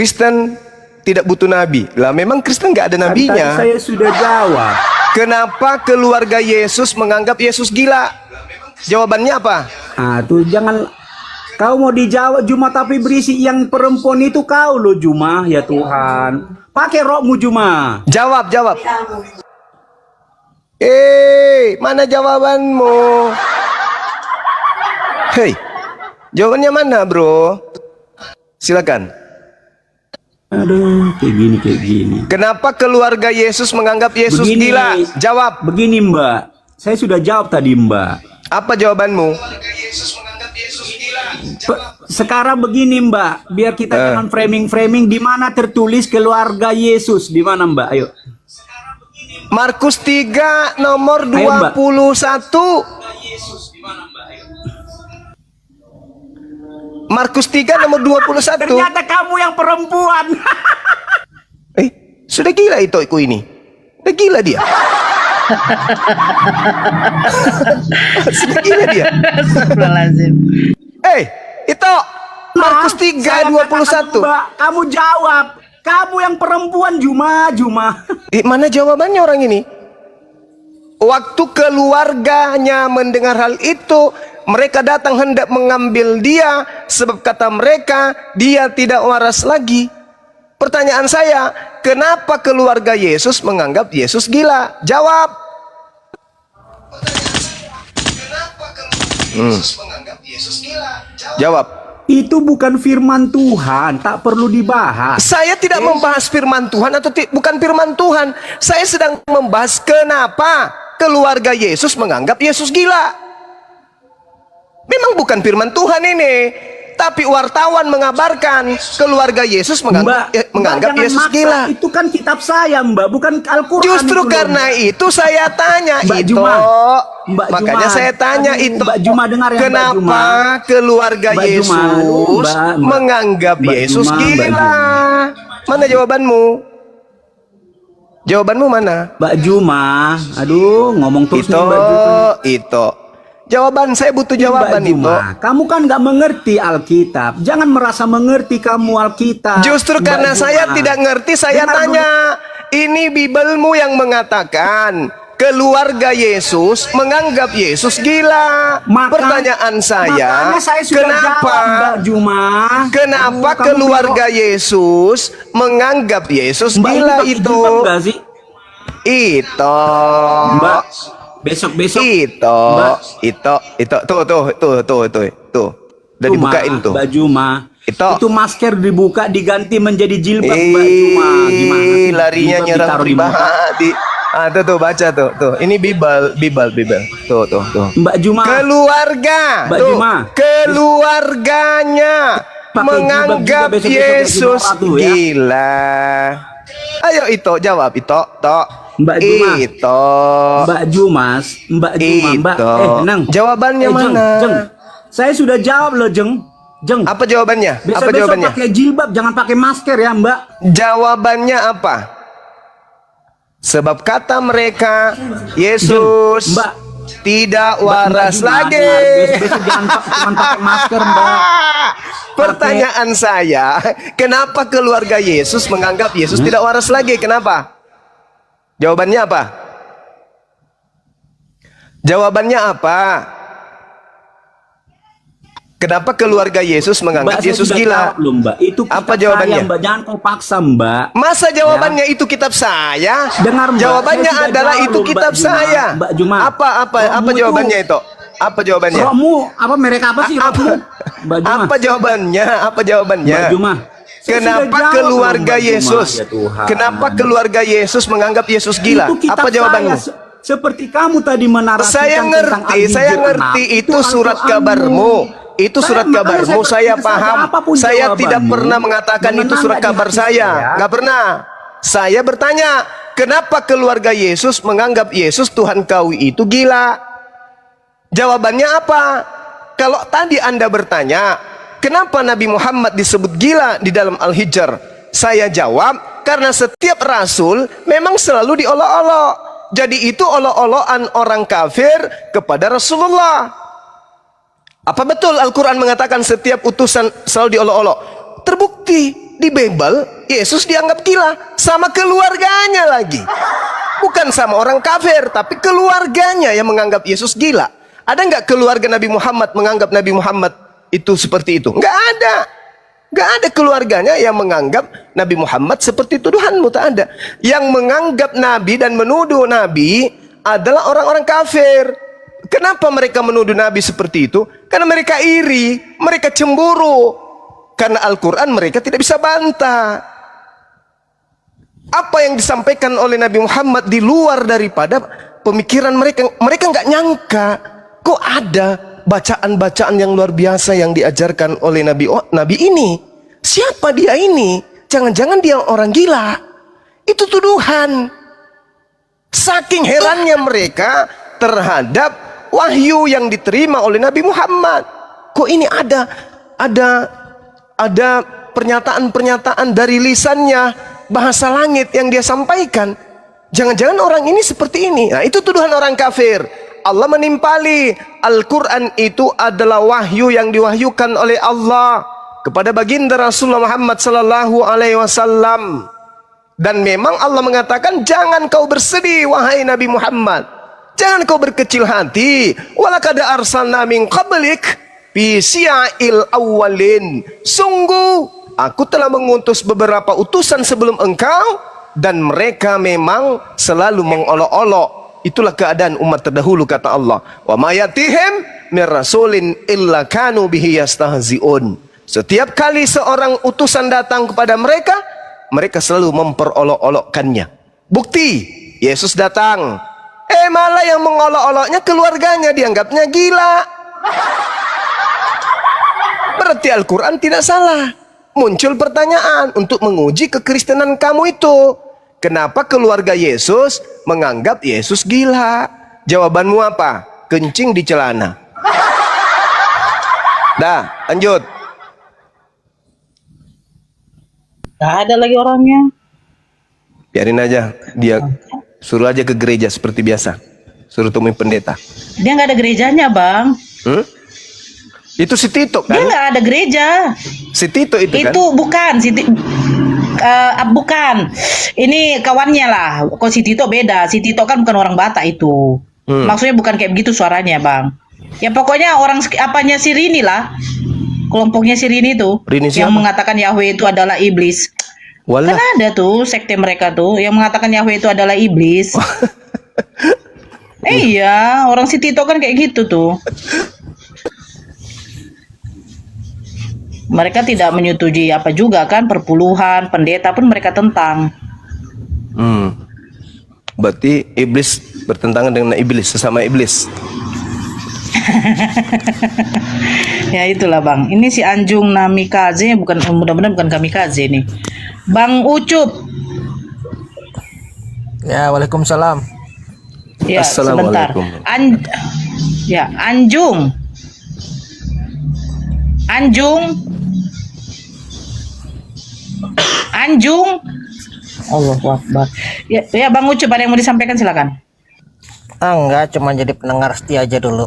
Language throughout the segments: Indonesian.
Kristen tidak butuh nabi. Lah memang Kristen nggak ada nabinya. Tadi saya sudah jawab. Kenapa keluarga Yesus menganggap Yesus gila? Jawabannya apa? Ah, tuh jangan kau mau dijawab Juma tapi berisi yang perempuan itu kau lo Juma, ya Tuhan. Pakai rokmu Juma. Jawab. Mana jawabanmu? Hei, jawabannya mana, bro? Silakan. Aduh, kayak gini. Kenapa keluarga Yesus menganggap Yesus gila? Jawab. Begini Mbak, saya sudah jawab tadi Mbak. Apa jawabanmu? Sekarang begini Mbak, biar kita jangan framing di mana tertulis keluarga Yesus, di mana Mbak? Ayo. Markus 3 nomor Ayo, Mbak. 21. Markus 3 nomor 21. Ternyata kamu yang perempuan. Sudah gila itu ini. Sudah gila dia. Sudah gila dia. Astagfirullahaladzim. Itu Markus 3 21. Mbak, kamu jawab. Kamu yang perempuan Juma. Mana jawabannya orang ini? Waktu keluarganya mendengar hal itu, mereka datang hendak mengambil dia, sebab kata mereka, dia tidak waras lagi. Pertanyaan saya, kenapa keluarga Yesus menganggap Yesus gila? Jawab. Kenapa keluarga Yesus menganggap Yesus gila? Jawab. Itu bukan firman Tuhan, tak perlu dibahas. Saya tidak membahas firman Tuhan atau bukan firman Tuhan. Saya sedang membahas kenapa keluarga Yesus menganggap Yesus gila. Memang bukan firman Tuhan ini, tapi wartawan mengabarkan keluarga Yesus menganggap Mbak, Yesus maksa. gila. Itu kan kitab saya Mbak, bukan Al-Quran. Justru karena itu saya tanya Mbak itu. Juma. Mbak Makanya Juma. saya tanya Aduh, itu. Mbak Juma dengar ya, Mbak Kenapa Juma. keluarga Mbak Yesus Juma. Aduh, Mbak. menganggap Mbak Yesus Juma, Mbak gila? Juma. Mana jawabanmu? Jawabanmu mana? Mbak Juma, aduh ngomong terus nih Mbak Juma. Itu. Jawaban saya butuh Mbak jawaban itu. Juma, kamu kan nggak mengerti Alkitab. Jangan merasa mengerti kamu Alkitab. Justru Mbak karena Juma. saya tidak ngerti, saya Dengar tanya. Ini Bibelmu yang mengatakan keluarga Yesus menganggap Yesus gila. Pertanyaan saya, makanya saya sudah kenapa? jawab, Mbak Juma. Kenapa Kamu keluarga Yesus menganggap Yesus Mbak gila pakai itu? jilbab nggak sih? Itu. Mbak, besok Itu. Mbak. Itu. Tuh. Udah Juma, dibukain tuh. Mbak Juma. Itu masker dibuka diganti menjadi jilbab Mbak Juma. Gimana sih? Larinya Jilbab nyerang ditaruh di muka. pribadi. Tuh baca tuh. Ini Bibel. Tuh. Mbak Juma. Keluarga. Mbak Tuh. Juma. Keluarganya Pakai menganggap jilbab juga besok-besok Yesus jadi norak tuh, ya. gila. Ayo itu jawab itu. Mbak Juma. Itu. Mbak Jumas, Mbak Juma, Mbak. Itu. Nang. Jawabannya Jeng, mana? Jeng. Saya sudah jawab loh, Jeng. Apa jawabannya? Apa Besok-besok jawabannya? pakai jilbab, jangan pakai masker ya, Mbak. Jawabannya apa? Sebab kata mereka Yesus Mbak. tidak Mbak waras Juma, lagi. Besok-besok jangan cuma pakai masker, Mbak. Pertanyaan saya, kenapa keluarga Yesus menganggap Yesus tidak waras lagi? Kenapa? Jawabannya apa? Jawabannya apa? Kenapa keluarga Yesus menganggap Mbak, saya Yesus sudah gila? jawab loh, Mbak. Itu kitab Apa jawabannya? saya, Mbak. Jangan kau paksa, Mbak. Masa jawabannya itu kitab saya? Dengar, Mbak. Jawabannya Saya sudah adalah jawab itu loh, kitab Mbak Juma. saya. Mbak Juma. Apa Rohmu jawabannya itu- itu? Apa jawabannya? Rohmu, apa merek apa sih rohmu? Mbak Juma. Apa jawabannya? Apa jawabannya? Mbak Juma. Saya Kenapa sudah jawab keluarga loh, Mbak Juma. Yesus? Ya Tuhan. Kenapa keluarga Yesus menganggap Yesus gila? Itu kitab Apa jawabanmu? saya. Seperti kamu tadi menarasikan Saya tentang ngerti, saya Al-Hijr ngerti 6. itu surat Al-Qur'anmu. kabarmu. Itu surat Makanya kabarmu, saya paham. apapun Saya tidak jawabanmu, pernah mengatakan jangan itu surat nambah di kabar hati saya. Nggak pernah. Saya bertanya, kenapa keluarga Yesus menganggap Yesus Tuhan kau itu gila? Jawabannya apa? Kalau tadi Anda bertanya, kenapa Nabi Muhammad disebut gila di dalam Al-Hijr? Saya jawab, karena setiap rasul memang selalu diolok-olok. Jadi itu olok-olokan orang kafir kepada Rasulullah. Apa betul Al-Quran mengatakan setiap utusan selalu diolok-olok? Terbukti dibebel, Yesus dianggap gila sama keluarganya lagi. Bukan sama orang kafir, tapi keluarganya yang menganggap Yesus gila. Ada nggak keluarga Nabi Muhammad menganggap Nabi Muhammad itu seperti itu? Nggak ada. Nggak ada keluarganya yang menganggap Nabi Muhammad seperti tuduhanmu, tak ada. Yang menganggap Nabi dan menuduh Nabi adalah orang-orang kafir. Kenapa mereka menuduh Nabi seperti itu? Karena mereka iri, mereka cemburu. Karena Al-Quran mereka tidak bisa bantah. Apa yang disampaikan oleh Nabi Muhammad di luar daripada pemikiran mereka. Mereka nggak nyangka, kok ada bacaan-bacaan yang luar biasa yang diajarkan oleh Nabi. Oh, Nabi ini, siapa dia ini? Jangan-jangan dia orang gila. Itu tuduhan. Saking herannya mereka terhadap wahyu yang diterima oleh Nabi Muhammad. Kok ini ada pernyataan-pernyataan dari lisannya, bahasa langit yang dia sampaikan. Jangan-jangan orang ini seperti ini. Nah, itu tuduhan orang kafir. Allah menimpali Al-Quran itu adalah wahyu yang diwahyukan oleh Allah kepada baginda Rasulullah Muhammad sallallahu alaihi wasallam. Dan memang Allah mengatakan, jangan kau bersedih wahai Nabi Muhammad, jangan kau berkecil hati. Walaqad arsalna min qablik fi syia'il awwalin. Sungguh aku telah mengutus beberapa utusan sebelum engkau, dan mereka memang selalu mengolok-olok. Itulah keadaan umat terdahulu, kata Allah. Wa ma yatihim mir rasulin illa kanu bihi yastahzi'un. Setiap kali seorang utusan datang kepada mereka, mereka selalu memperolok-olokkannya. Bukti, Yesus datang, malah yang mengolok-oloknya keluarganya, dianggapnya gila. Berarti Al-Quran tidak salah. Muncul pertanyaan untuk menguji kekristenan kamu itu. Kenapa keluarga Yesus menganggap Yesus gila? Jawabanmu apa? Kencing di celana. Dah, lanjut. Gak ada lagi orangnya. Biarin aja, dia suruh aja ke gereja seperti biasa. Suruh temui pendeta. Dia nggak ada gerejanya, Bang. Itu si Tito kan? Dia nggak ada gereja. Si Tito itu kan? Itu bukan bukan. Ini kawannya lah. Kok si Tito beda? Si Tito kan bukan orang Batak itu. Maksudnya bukan kayak begitu suaranya, Bang. Ya pokoknya orang apanya si Rini lah. Kelompoknya si Rini tuh. Rini siapa? Yang mengatakan Yahweh itu adalah iblis. Walah. Kan ada tuh sekte mereka tuh yang mengatakan Yahweh itu adalah iblis. Iya, orang si Tito kan kayak gitu tuh. Mereka tidak menyetujui apa juga kan, perpuluhan, pendeta pun mereka tentang. Berarti iblis bertentangan dengan iblis, sesama iblis. Ya itulah Bang. Ini si Anjung Namikaze, bukan, mudah-mudahan bukan Kamikaze nih. Bang Ucup. Ya, waalaikumsalam. Ya, sebentar. Assalamualaikum. Ya, Anjung. Allahu Akbar. Ya, Bang Ucup, ada yang mau disampaikan, silakan. Enggak, cuma jadi pendengar setia aja dulu.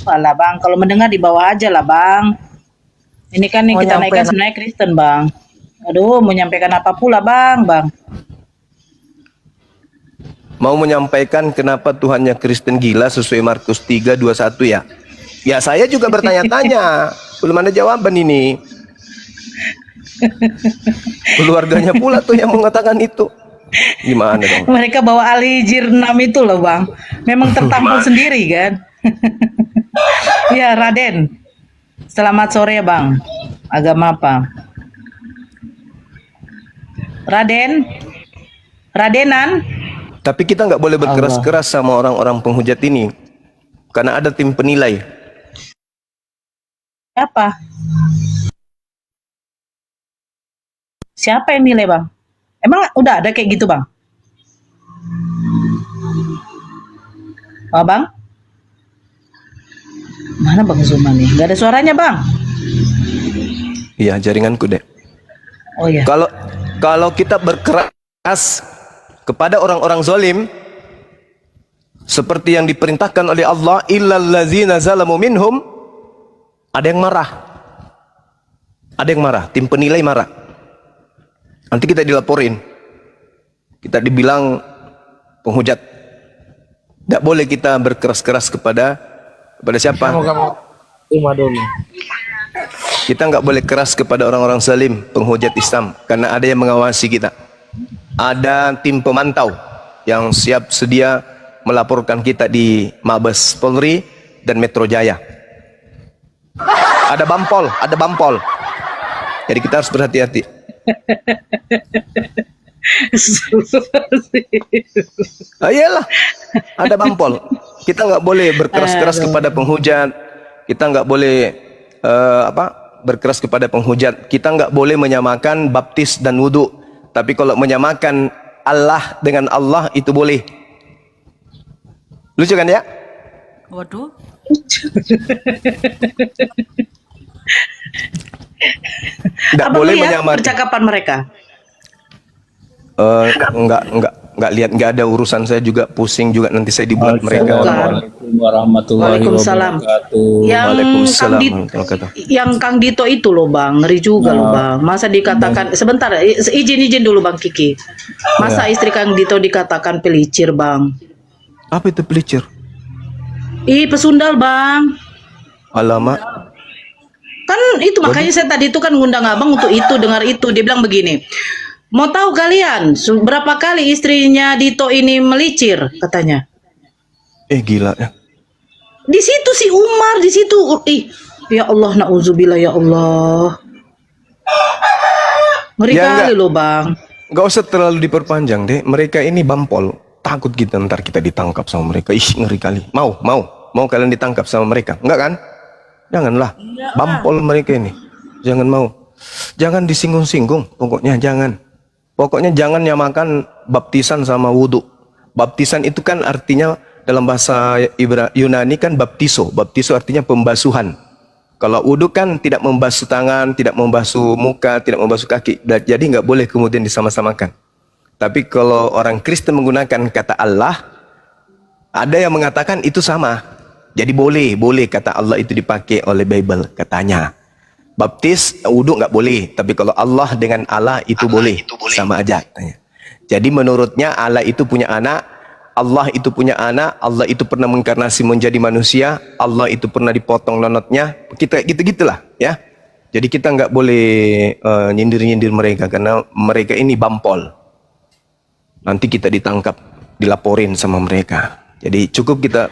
Alah Bang, kalau mendengar di bawah aja lah Bang. Ini kan yang kita naikkan sebenarnya Kristen Bang. Aduh, mau menyampaikan apa pula Bang. Mau menyampaikan kenapa Tuhannya Kristen gila sesuai Markus 3:21 ya? Ya saya juga bertanya-tanya. Belum ada jawaban ini. Keluarganya pula tuh yang mengatakan itu. Gimana dong? Mereka bawa Al-Hijr 6 itu loh Bang. Memang tertampal sendiri kan. Ya Raden. Selamat sore Bang. Agama apa? Radenan. Tapi kita nggak boleh berkeras-keras sama orang-orang penghujat ini. Karena ada tim penilai. Siapa yang nilai Bang? Emang udah ada kayak gitu Bang? Bang? Mana Bang Zuma nih? Gak ada suaranya Bang. Iya, jaringanku deh. Oh iya. Kalau kita berkeras kepada orang-orang zalim seperti yang diperintahkan oleh Allah, illal ladzina zalamu minhum, ada yang marah. Ada yang marah, tim penilai marah. Nanti kita dilaporin. Kita dibilang penghujat. Tidak boleh kita berkeras-keras kepada siapa? Kita nggak boleh keras kepada orang-orang zalim, penghujat Islam, karena ada yang mengawasi kita. Ada tim pemantau yang siap sedia melaporkan kita di Mabes Polri dan Metro Jaya. Ada Bampol. Jadi kita harus berhati-hati. Iyalah, ada Bampol. Kita nggak boleh berkeras-keras kepada penghujat. Kita nggak boleh berkeras kepada penghujat. Kita nggak boleh menyamakan baptis dan wudhu. Tapi kalau menyamakan Allah dengan Allah itu boleh. Lucu kan ya? Waduh. Tidak boleh menyamakan. Percakapan mereka. Enggak lihat, enggak ada urusan, saya juga pusing juga nanti saya dibuat mereka. Assalamualaikum warahmatullahi wabarakatuh. Waalaikumsalam. Yang Kang Dito itu loh Bang, ngeri juga loh Bang. Masa dikatakan, sebentar, izin dulu Bang Kiki. Masa istri Kang Dito dikatakan pelicir Bang? Apa itu pelicir? Pesundal Bang. Alamak. Kan itu makanya saya tadi itu kan ngundang abang untuk itu, dengar itu. Dia bilang begini, mau tahu kalian berapa kali istrinya Dito ini melicir katanya. Gila ya. Di situ si Umar, di situ. Ya Allah, nauzubillah ya Allah. Ngeri kali loh Bang. Gak usah terlalu diperpanjang deh. Mereka ini Bampol. Takut kita ntar kita ditangkap sama mereka. Ngeri kali. Mau kalian ditangkap sama mereka? Enggak kan? Janganlah. Bampol mereka ini. Jangan mau. Jangan disinggung-singgung. Pokoknya jangan. Pokoknya jangan nyamakan baptisan sama wudhu. Baptisan itu kan artinya dalam bahasa Yunani kan baptiso. Baptiso artinya pembasuhan. Kalau wudhu kan tidak membasuh tangan, tidak membasuh muka, tidak membasuh kaki. Jadi nggak boleh kemudian disama-samakan. Tapi kalau orang Kristen menggunakan kata Allah, ada yang mengatakan itu sama. Jadi boleh kata Allah itu dipakai oleh Bible katanya. Baptis, wudhu nggak boleh. Tapi kalau Allah dengan Allah itu boleh. Sama aja katanya. Jadi menurutnya Allah itu punya anak, Allah itu punya anak, Allah itu pernah menginkarnasi menjadi manusia, Allah itu pernah dipotong nonotnya. Kita gitu-gitulah ya. Jadi kita nggak boleh nyindir-nyindir mereka karena mereka ini Bampol. Nanti kita ditangkap, dilaporin sama mereka. Jadi cukup kita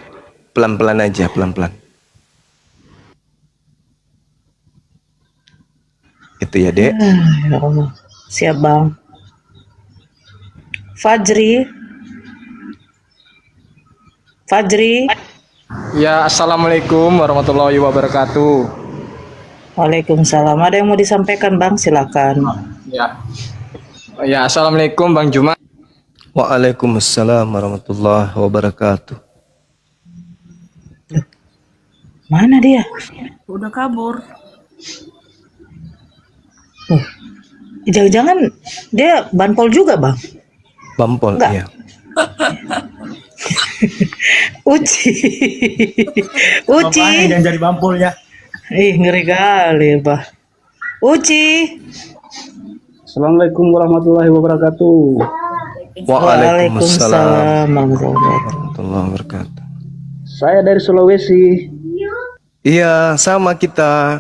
pelan-pelan aja, pelan-pelan. Itu ya, Dek. Ya Allah. Siap, Bang. Fajri. Ya, assalamualaikum warahmatullahi wabarakatuh. Waalaikumsalam. Ada yang mau disampaikan, Bang? Silakan. Ya, assalamualaikum Bang Juma. Waalaikumsalam warahmatullahi wabarakatuh. Mana dia? Udah kabur. Jangan-jangan dia Banpol juga, Bang? Bampol, Enggak. ya. Uci. Makanya jangan jadi bampolnya. Ngeri kali, Bah. Uci. Assalamualaikum warahmatullahi wabarakatuh. Waalaikumsalam warahmatullahi warahmatullahi wabarakatuh. Saya dari Sulawesi. Iya, sama kita.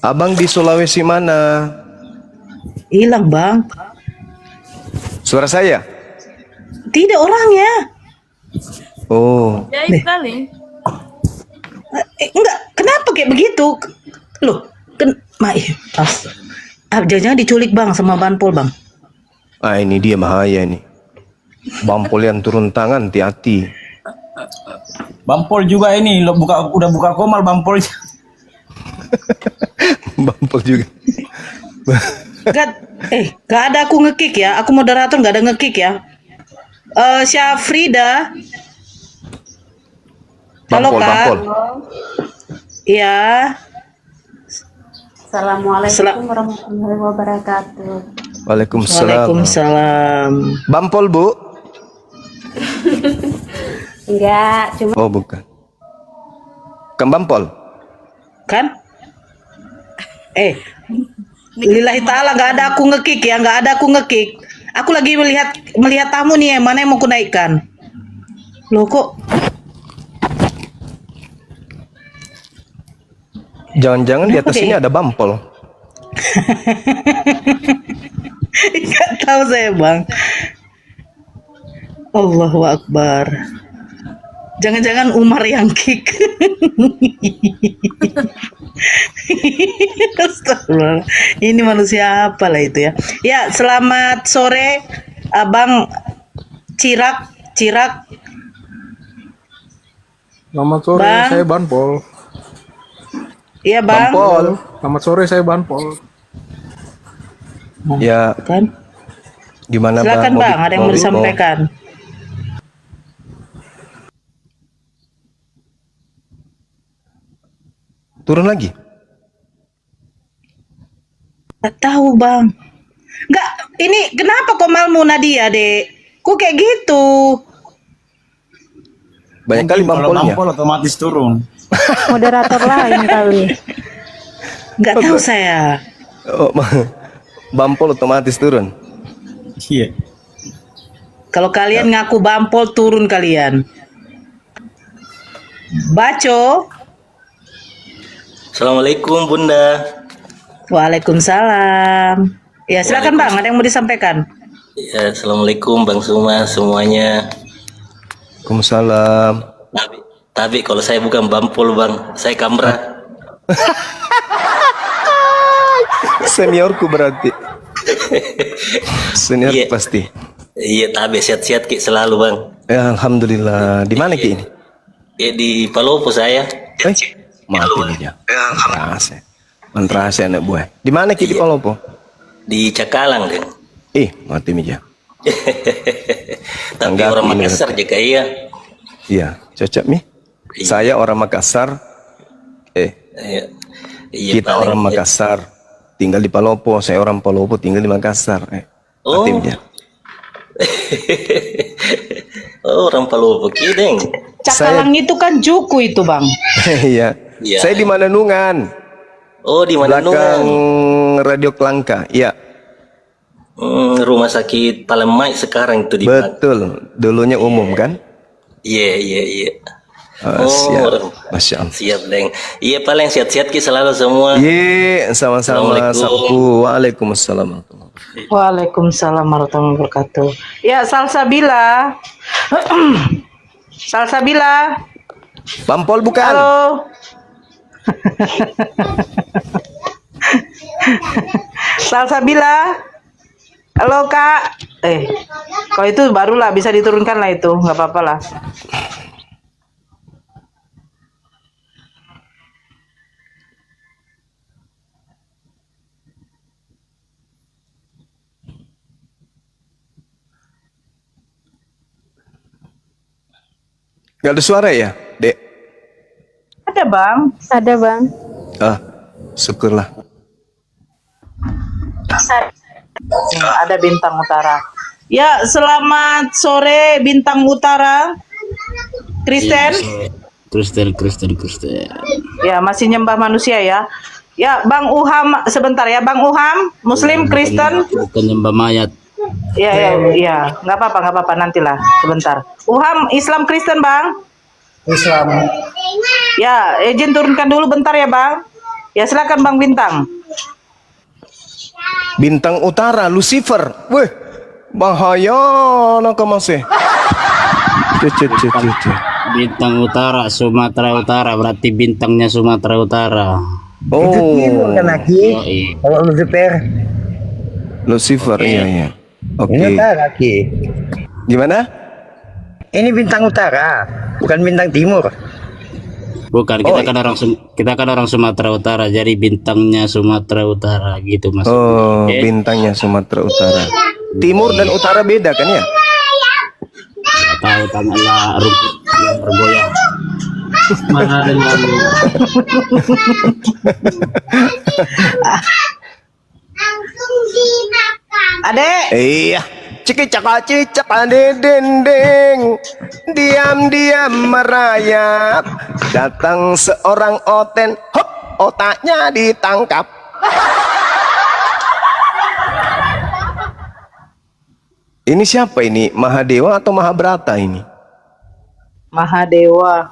Abang di Sulawesi mana? Hilang, Bang. Suara saya? Tidak orangnya. Oh, Jahit kali. Enggak, kenapa kayak begitu? Loh, jangan-jangan diculik, Bang, sama Banpol, Bang. ini dia bahaya nih. Bampol yang turun tangan, hati-hati. Bampol juga ini, udah buka komal Bampolnya. Bampol juga. Gak ada aku ngekick ya. Aku moderator gak ada ngekick ya. Syafrida. Halo, Kak. Bampol. Iya. Assalamualaikum warahmatullahi wabarakatuh. Waalaikumsalam. Waalaikumsalam. Bampol, Bu? Enggak, cuma Oh, bukan. Bukan Bampol? Kan? Lillahi ta'ala nggak ada aku ngekick ya, nggak ada aku ngekick. Aku lagi melihat tamu nih, mana yang mau ku naikkan. Loh kok Jangan-jangan di atas Oke. ini ada bampol. nggak tahu saya bang. Allahu Akbar. Jangan-jangan Umar yang kick. Astagfirullah. Ini manusia apa lah itu ya? Ya, selamat sore, Abang Cirak. Selamat sore, Bang. saya Banpol. Iya, Bang. Bampol. Selamat sore, saya Banpol. Ya, Kan? gimana Silakan Bang? Bang, ada yang mau disampaikan. Turun lagi. Gak tahu Bang. Nggak, ini kenapa kok malmu Nadia, Dek? Kok kayak gitu? Banyak kali bampolnya. otomatis turun. Moderator lain kali. Nggak tahu saya. Oh, bampol otomatis turun. Iya. Kalau kalian ngaku bampol, turun kalian. Baco. Assalamualaikum Bunda. Waalaikumsalam. Ya silakan Bang, ada yang mau disampaikan? Ya, Assalamualaikum Bang Suma semuanya. Waalaikumsalam. Tapi kalau saya bukan Bampol Bang, saya Kamra. Seniorku berarti. Senior Iya. pasti. Iya, tapi sehat-sehat Ki selalu Bang. Ya, alhamdulillah. Di mana Ki ini? Ya di Palopo saya. Mati nih ya. Rahasia. Rahasia anak buah. Di mana Ki di Palopo? Di Cakalang deh. Mati nih ya. Tapi Tanggapi orang ini, Makassar juga iya. Iya, cocok nih. Iya. Saya orang Makassar. Iya. Iya, Kita paling- orang Makassar. Tinggal di Palopo. Saya orang Palopo tinggal di Makassar. Oh. Mati nih ya. Oh, orang Palopo Kideng. Cakalang itu kan Juku itu Bang. Iya. Iya. Saya di Mananungan. Oh, di mana Belakang Radio Kelangka. Iya. Rumah sakit Palemai sekarang itu di mana? Betul. Dulunya umum kan? Iya. Siap. orang- Masya Allah. Siap, Deng. Iya, paling sehat-sehat Ki selalu semua. Iya, sama-sama. Assalamualaikum. Sabku. Waalaikumsalam. Waalaikumsalam warahmatullahi wabarakatuh. Ya, Salsabila. Salsabila. Bampol bukan? Halo. Salsabila. Halo Kak. Kalau itu barulah bisa diturunkan lah itu, nggak apa-apa lah. Gak ada suara ya, Dek? Ada Bang. Ada Bang. Syukurlah. Ada Bintang Utara. Ya, selamat sore Bintang Utara. Kristen. Kristen. Ya, masih nyembah manusia ya. Ya, Bang Uham sebentar ya, Bang Uham, Muslim Kristen. Bukan nyembah mayat. Ya, nggak apa-apa nantilah sebentar. Uham Islam Kristen Bang. Islam. Ya, izin turunkan dulu bentar ya Bang. Ya silakan Bang Bintang. Bintang Utara, Lucifer. Weh, bahaya nak masih. Cucu. Bintang Utara, Sumatera Utara, berarti bintangnya Sumatera Utara. Oh, Yoi. Kalau Lucifer, Lucifer, iya. Oke. ini utara Ki. Gimana? Ini bintang utara, bukan bintang timur. Bukan, kita kan orang Sumatera Utara, jadi bintangnya Sumatera Utara gitu mas. Oh, bintangnya Sumatera Utara. Timur dan utara beda kan ya? Tahu tanganlah rumput yang bergoyang. Mana dengan Adek. Iya. Cicak dendeng. Diam merayap. Datang seorang oten, hop, otaknya ditangkap. Ini siapa ini? Mahadewa atau Mahabrata ini? Mahadewa.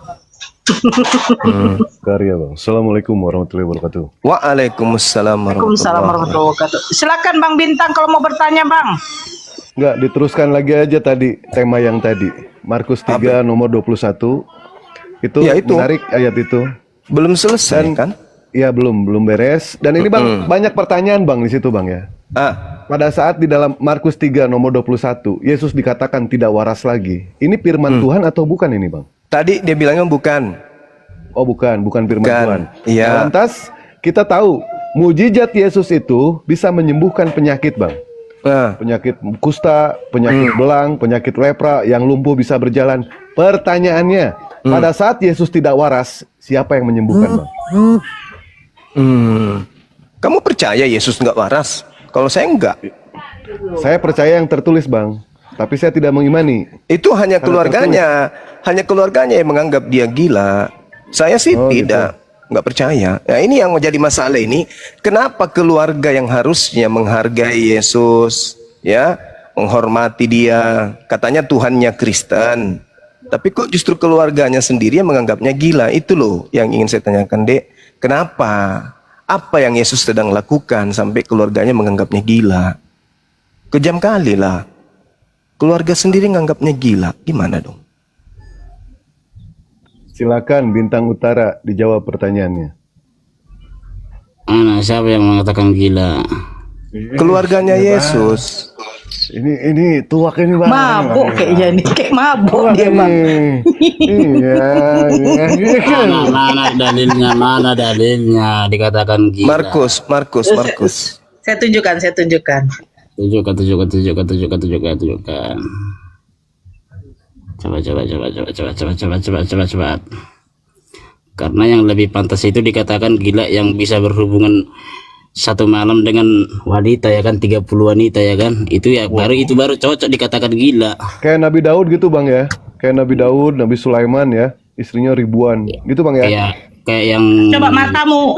Karya bang. Assalamualaikum warahmatullahi wabarakatuh. Waalaikumsalam Waalaikumsalam warahmatullahi wabarakatuh. Silakan Bang Bintang kalau mau bertanya, Bang. Enggak, diteruskan lagi aja tadi tema yang tadi. Markus 3 nomor 21. Itu, Ya, itu. menarik ayat itu. Belum selesai kan? Iya, belum beres. Dan ini bang, banyak pertanyaan bang di situ bang ya. Pada saat di dalam Markus 3 nomor 21, Yesus dikatakan tidak waras lagi. Ini firman Tuhan atau bukan ini bang? Tadi dia bilangnya bukan. Oh bukan firman Bukan. Tuhan. Iya. Nah, lantas kita tahu mujizat Yesus itu bisa menyembuhkan penyakit bang. Penyakit kusta, penyakit belang, penyakit lepra, yang lumpuh bisa berjalan. Pertanyaannya, pada saat Yesus tidak waras, siapa yang menyembuhkan bang? Kamu percaya Yesus nggak waras? Kalau saya enggak. Saya percaya yang tertulis bang, tapi saya tidak mengimani. Itu hanya keluarganya yang menganggap dia gila. Saya sih tidak, nggak percaya. Ya ini yang menjadi masalah ini. Kenapa keluarga yang harusnya menghargai Yesus, ya, menghormati dia, katanya Tuhannya Kristen, tapi kok justru keluarganya sendiri yang menganggapnya gila? Itu loh yang ingin saya tanyakan, Dek. Kenapa? Apa yang Yesus sedang lakukan sampai keluarganya menganggapnya gila? Kejam kali lah. Keluarga sendiri menganggapnya gila. Gimana dong? Silakan Bintang Utara dijawab pertanyaannya. Siapa yang mengatakan gila? Keluarganya Yesus. Ini tuak ini bang. Mabuk kayaknya nih, kayak mabuk dia, Bang. Iya. Mana dalilnya dikatakan gila? Markus. Saya tunjukkan. Tunjukkan. Coba. Karena yang lebih pantas itu dikatakan gila yang bisa berhubungan satu malam dengan wanita ya kan, 30 wanita ya kan, itu ya baru cocok dikatakan gila. Kayak Nabi Daud gitu bang ya, kayak Nabi Daud, Nabi Sulaiman ya, istrinya ribuan gitu bang ya. Kayak yang Coba matamu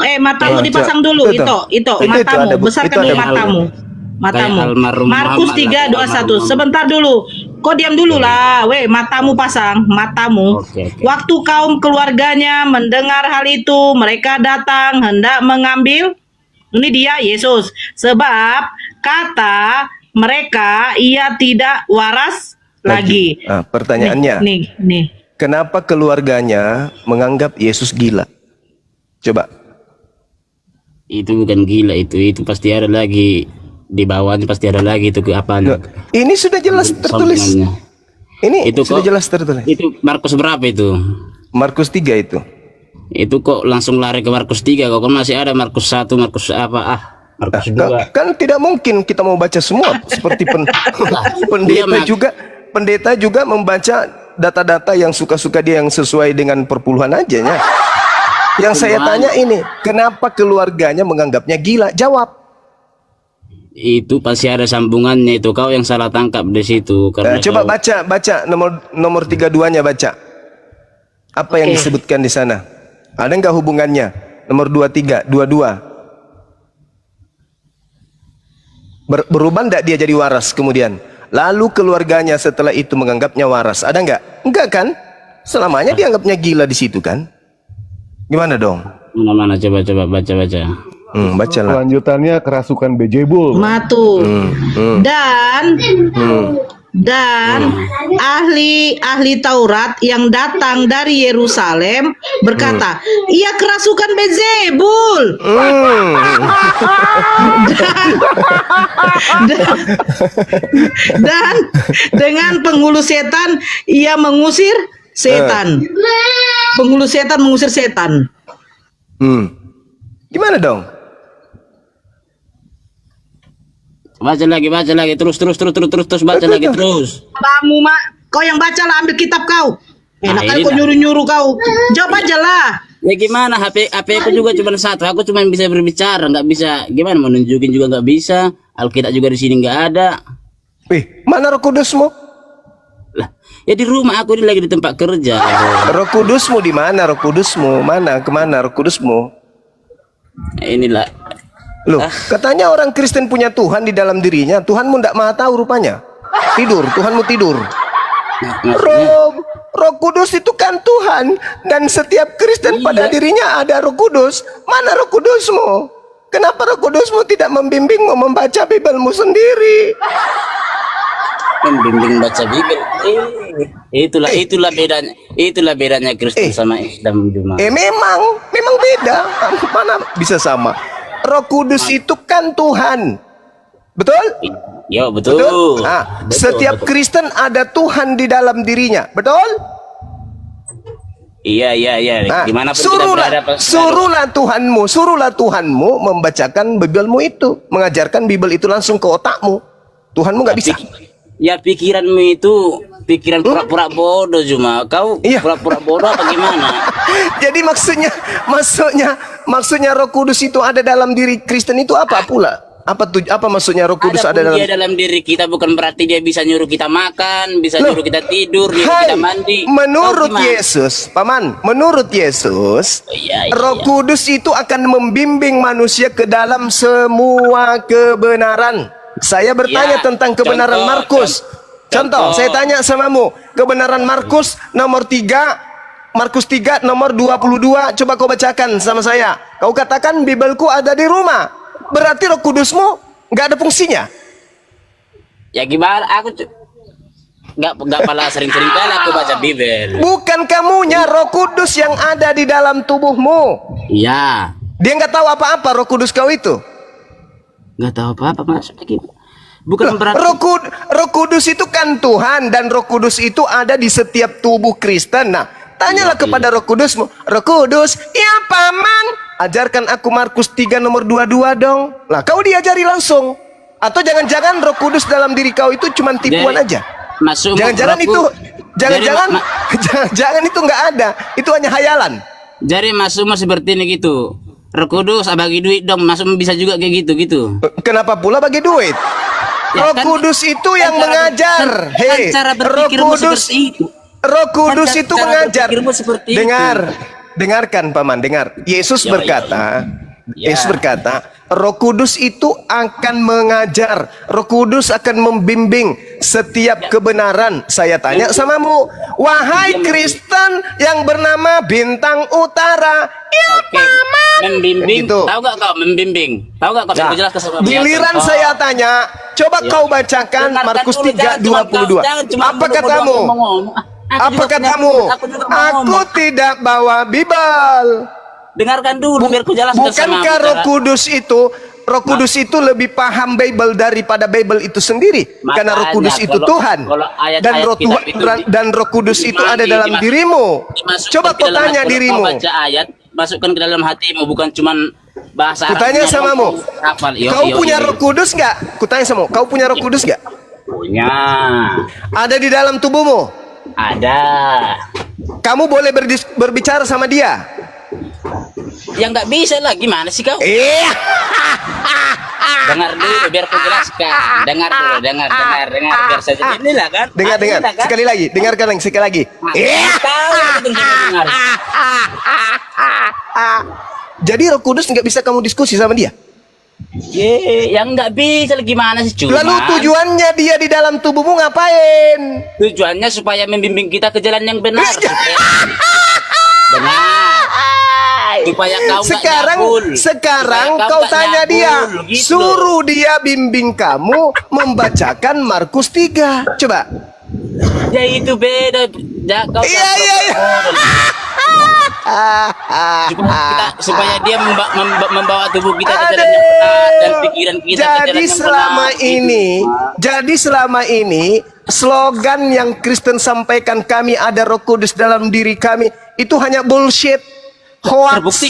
dipasang dulu. Itu matamu, besarkan dulu matamu. Markus 3:21. Sebentar dulu. Kok diam dulu lah, matamu pasang, matamu. Oke. Waktu kaum keluarganya mendengar hal itu, mereka datang hendak mengambil. Ini dia Yesus. Sebab kata mereka ia tidak waras lagi. Pertanyaannya, Nih. kenapa keluarganya menganggap Yesus gila? Coba. itu bukan gila, itu pasti ada lagi di bawahnya, pasti ada lagi itu ke apanya. Ini sudah jelas tertulis. Sambungannya. Ini Itu sudah kok- jelas tertulis. Itu Markus berapa itu? Markus 3 itu. Itu kok langsung lari ke Markus 3, kok kan masih ada Markus 1, Markus Markus 2. Kan tidak mungkin kita mau baca semua seperti pendeta juga membaca data-data yang suka-suka dia, yang sesuai dengan perpuluhan aja ya. Yang saya tanya ini, kenapa keluarganya menganggapnya gila? Jawab. Itu pasti ada sambungannya, itu kau yang salah tangkap di situ. Karena Coba baca nomor 32-nya baca. Apa yang disebutkan di sana? Ada nggak hubungannya? Nomor 23, 22. Berubah nggak dia jadi waras kemudian? Lalu keluarganya setelah itu menganggapnya waras. Ada nggak? Enggak kan? Selamanya dianggapnya gila di situ kan? Gimana dong? mana coba baca. Bacalah. Kelanjutannya kerasukan Bejebul. Matu. Dan ahli Taurat yang datang dari Yerusalem berkata, ia kerasukan Beelzebul. Dan dengan penghulu setan ia mengusir setan. Penghulu setan mengusir setan. Gimana dong? Baca lagi, terus baca lagi terus. Kamu kau yang baca lah, ambil kitab kau. Enak kali kau nyuruh kau. Jawab aja lah. Ya gimana, HP aku juga cuma satu, aku cuma bisa berbicara, nggak bisa gimana mau nunjukin juga nggak bisa. Alkitab juga di sini nggak ada. Mana Roh Kudusmu? Lah, ya di rumah aku ini lagi di tempat kerja. Roh Kudusmu di mana? Roh Kudusmu mana? Kemana Roh Kudusmu? Inilah Loh, katanya orang Kristen punya Tuhan di dalam dirinya. Tuhanmu tidak maha tahu rupanya. Tidur, Tuhanmu tidur. Roh Kudus itu kan Tuhan. Dan setiap Kristen pada dirinya ada Roh Kudus. Mana Roh Kudusmu? Kenapa Roh Kudusmu tidak membimbingmu membaca Bibelmu sendiri? Membimbing baca Bibel. Itulah bedanya Kristen sama Islam, Juma. Memang beda. Mana bisa sama? Roh Kudus itu kan Tuhan. Betul? Ya, betul. Nah, Betul, setiap betul. Kristen ada Tuhan di dalam dirinya. Betul? Iya. Nah, Dimanapun kita berada, suruhlah Tuhanmu membacakan Bibelmu itu, mengajarkan Bibel itu langsung ke otakmu. Tuhanmu nggak bisa. Ya, pikiranmu itu pikiran pura-pura bodoh, Juma. Kau pura-pura bodoh apa gimana? Jadi maksudnya Roh Kudus itu ada dalam diri Kristen itu apa pula? Apa maksudnya Roh Kudus ada dalam? Dia dalam diri kita bukan berarti dia bisa nyuruh kita makan, bisa nyuruh kita tidur, nyuruh kita mandi. Menurut Yesus, Paman, menurut Yesus, Roh Kudus itu akan membimbing manusia ke dalam semua kebenaran. Saya bertanya tentang kebenaran Markus. Contoh, saya tanya samamu, kebenaran Markus nomor 3, Markus 3 nomor 22, coba kau bacakan sama saya. Kau katakan Bibelku ada di rumah. Berarti Roh Kudusmu nggak ada fungsinya. Ya gimana? Aku nggak pala sering-sering kali aku baca Bibel. Bukan kamunya, Roh Kudus yang ada di dalam tubuhmu. Iya. Dia nggak tahu apa-apa Roh Kudus kau itu. Nggak tahu apa-apa maksudnya gitu. Bukan berarti Roh Kudus itu kan Tuhan, dan Roh Kudus itu ada di setiap tubuh Kristen. Nah, tanyalah kepada Roh Kudusmu. Roh Kudus, ya Paman, ajarkan aku Markus 3 nomor 22 dong. Lah, kau diajari langsung. Atau jangan-jangan Roh Kudus dalam diri kau itu cuma tipuan aja. Jangan-jangan itu jangan-jangan itu nggak ada. Itu hanya hayalan. Jadi masukmu seperti ini gitu. Roh Kudus bagi duit dong, masukmu bisa juga kayak gitu. Kenapa pula bagi duit? Roh Kudus itu yang mengajar. Hei, Roh Kudus itu mengajar. Dengarkan Paman, dengar. Yesus berkata, Roh Kudus itu akan mengajar. Roh Kudus akan membimbing setiap kebenaran. Saya tanya samamu, wahai Kristen yang bernama Bintang Utara, ya Paman. Membimbing, gitu. tahu gak kau membimbing? Tahu gak kau? Nah, Jelaskan sama giliran saya tanya, coba kau bacakan Markus 3:22. Apa katamu? Apa katamu? Aku tidak bawa Bibel. Dengarkan dulu biar ku jelaskan. Bukankah Roh Kudus itu lebih paham Bible daripada Bible itu sendiri? Karena Roh Kudus itu Tuhan. Dan Roh Kudus itu ada dalam dirimu. Coba kau tanya dirimu. Baca ayat, masukkan ke dalam hatimu, bukan cuman bahasa Arab. Kutanya samamu, kau punya Roh Kudus nggak? Kutanya samamu, kau punya Roh Kudus nggak? Punya. Ada di dalam tubuhmu? Ada. Kamu boleh berbicara sama dia? Ya nggak bisa lah, gimana sih kau? Dengar dulu biar ku jelaskan. Dengar biar saja inilah kan. Dengar. Sekali lagi, dengarkan sekali lagi. Jadi Roh Kudus nggak bisa kamu diskusi sama dia? Yang nggak bisa gimana sih cuma. Lalu tujuannya dia di dalam tubuhmu ngapain? Tujuannya supaya membimbing kita ke jalan yang benar. Benar. Supaya kau sekarang kau tanya dia, gitu. Suruh dia bimbing kamu membacakan Markus 3. Coba. Ya itu beda. Supaya dia membawa tubuh kita ke jalan yang benar dan pikiran kita ke jalan yang benar. Jadi selama ini slogan yang Kristen sampaikan, kami ada Roh Kudus dalam diri kami, itu hanya bullshit. Hoax.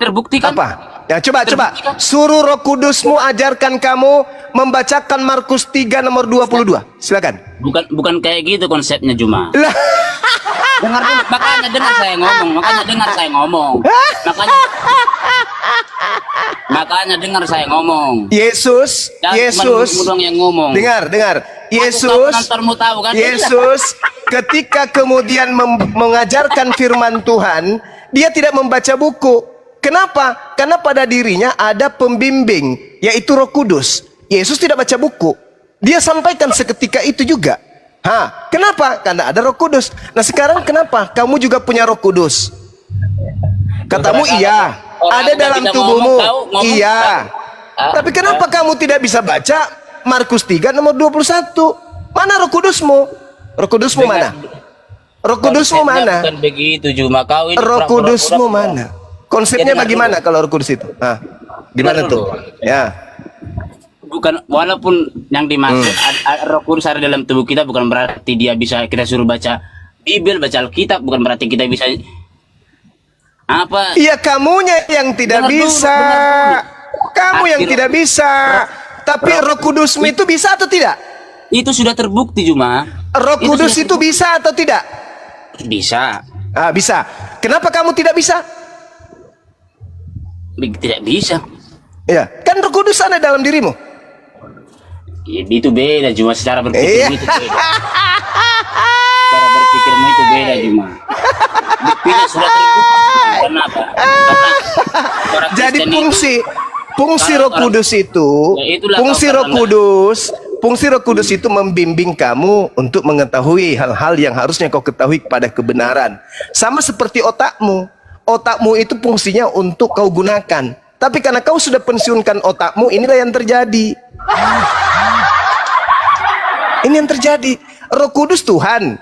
Terbuktikan. Apa? Ya coba. Suruh Roh Kudusmu ajarkan kamu membacakan Markus 3 nomor 22. Silakan. Bukan kayak gitu konsepnya, Juma. Makanya dengar saya ngomong. Makanya dengar saya ngomong. Yesus yang ngomong. Dengar. Yesus ketika kemudian mengajarkan firman Tuhan, dia tidak membaca buku. Kenapa? Karena pada dirinya ada pembimbing, yaitu Roh Kudus. Yesus tidak baca buku. Dia sampaikan seketika itu juga. Kenapa? Karena ada Roh Kudus. Nah sekarang kenapa? Kamu juga punya Roh Kudus. Katamu iya. Ada dalam tubuhmu. Iya. Tapi kenapa kamu tidak bisa baca Markus 3 nomor 21? Mana Roh Kudusmu? Roh Kudusmu mana? Roh Kudusmu mana? Bukan begitu cuma kau ini. Roh Kudusmu mana? Konsepnya bagaimana kalau Roh Kudus itu? Gimana tuh? Ya. Bukan, walaupun yang dimaksud Roh Kudus ada dalam tubuh kita, bukan berarti dia bisa kita suruh baca Bible, baca Alkitab, bukan berarti kita bisa apa? Iya, kamunya yang tidak bisa. Kamu yang tidak bisa. Tapi Roh Kudusmu itu bisa atau tidak? Itu sudah terbukti cuma. Roh Kudus itu bisa atau tidak? Bisa. Bisa. Kenapa kamu tidak bisa? Tidak bisa. Ya, kan Roh Kudus ada dalam dirimu. Ya, itu beda cuma secara berpikir itu beda. Cara berpikirmu itu beda cuma. Buktinya sudah terbukti. Kenapa? Karena jadi fungsi Roh Kudus itu, fungsi Roh Kudus itu membimbing kamu untuk mengetahui hal-hal yang harusnya kau ketahui kepada kebenaran. Sama seperti otakmu. Otakmu itu fungsinya untuk kau gunakan. Tapi karena kau sudah pensiunkan otakmu, inilah yang terjadi. Ini yang terjadi. Roh Kudus Tuhan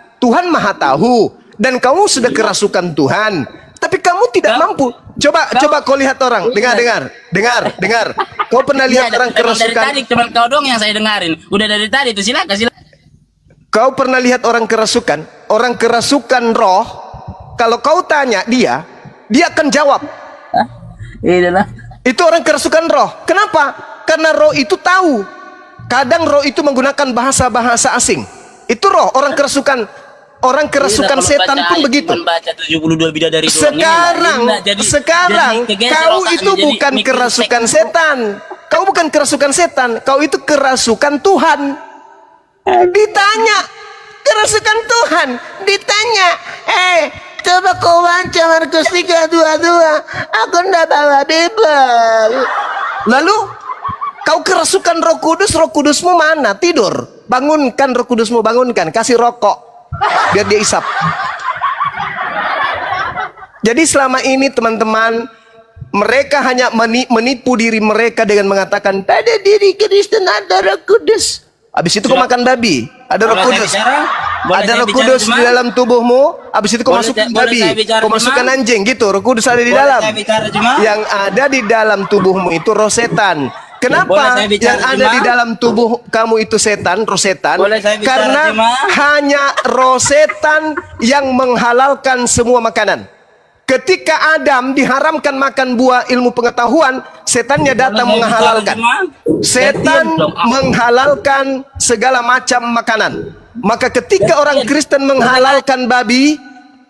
Maha tahu, dan kamu sudah kerasukan Tuhan. Tapi kamu tidak mampu. Coba kau lihat orang. Dengar. Kau pernah lihat orang kerasukan? Dari tadi cuma kau dong yang saya dengarin. Udah dari tadi itu silakan. Kau pernah lihat orang kerasukan? Orang kerasukan roh. Kalau kau tanya dia akan jawab. Itu orang kerasukan roh. Kenapa? Karena roh itu tahu. Kadang roh itu menggunakan bahasa-bahasa asing. Itu roh orang kerasukan. Orang kerasukan setan pun begitu. Sekarang kau itu bukan kerasukan setan. Kau bukan kerasukan setan. Kau itu kerasukan Tuhan. Ditanya kerasukan Tuhan. Ditanya, coba kau baca Markus 3:22. Aku ndak bawa Bible. Lalu kau kerasukan Roh Kudus. Roh Kudusmu mana? Tidur. Bangunkan Roh Kudusmu, bangunkan. Kasih rokok biar dia isap. Jadi selama ini teman-teman, mereka hanya menipu diri mereka dengan mengatakan pada diri Kristen ada Roh Kudus. Habis itu kau makan babi, ada Roh Kudus. Ada Roh Kudus di dalam tubuhmu. Habis itu kau masuk babi, kau masukkan anjing gitu. Roh Kudus ada di dalam. Yang ada di dalam tubuhmu itu roh setan. Kenapa yang ada di dalam tubuh kamu itu setan, roh setan? Karena hanya roh setan yang menghalalkan semua makanan. Ketika Adam diharamkan makan buah ilmu pengetahuan, setannya datang menghalalkan. Setan menghalalkan segala macam makanan. Maka ketika orang Kristen menghalalkan babi,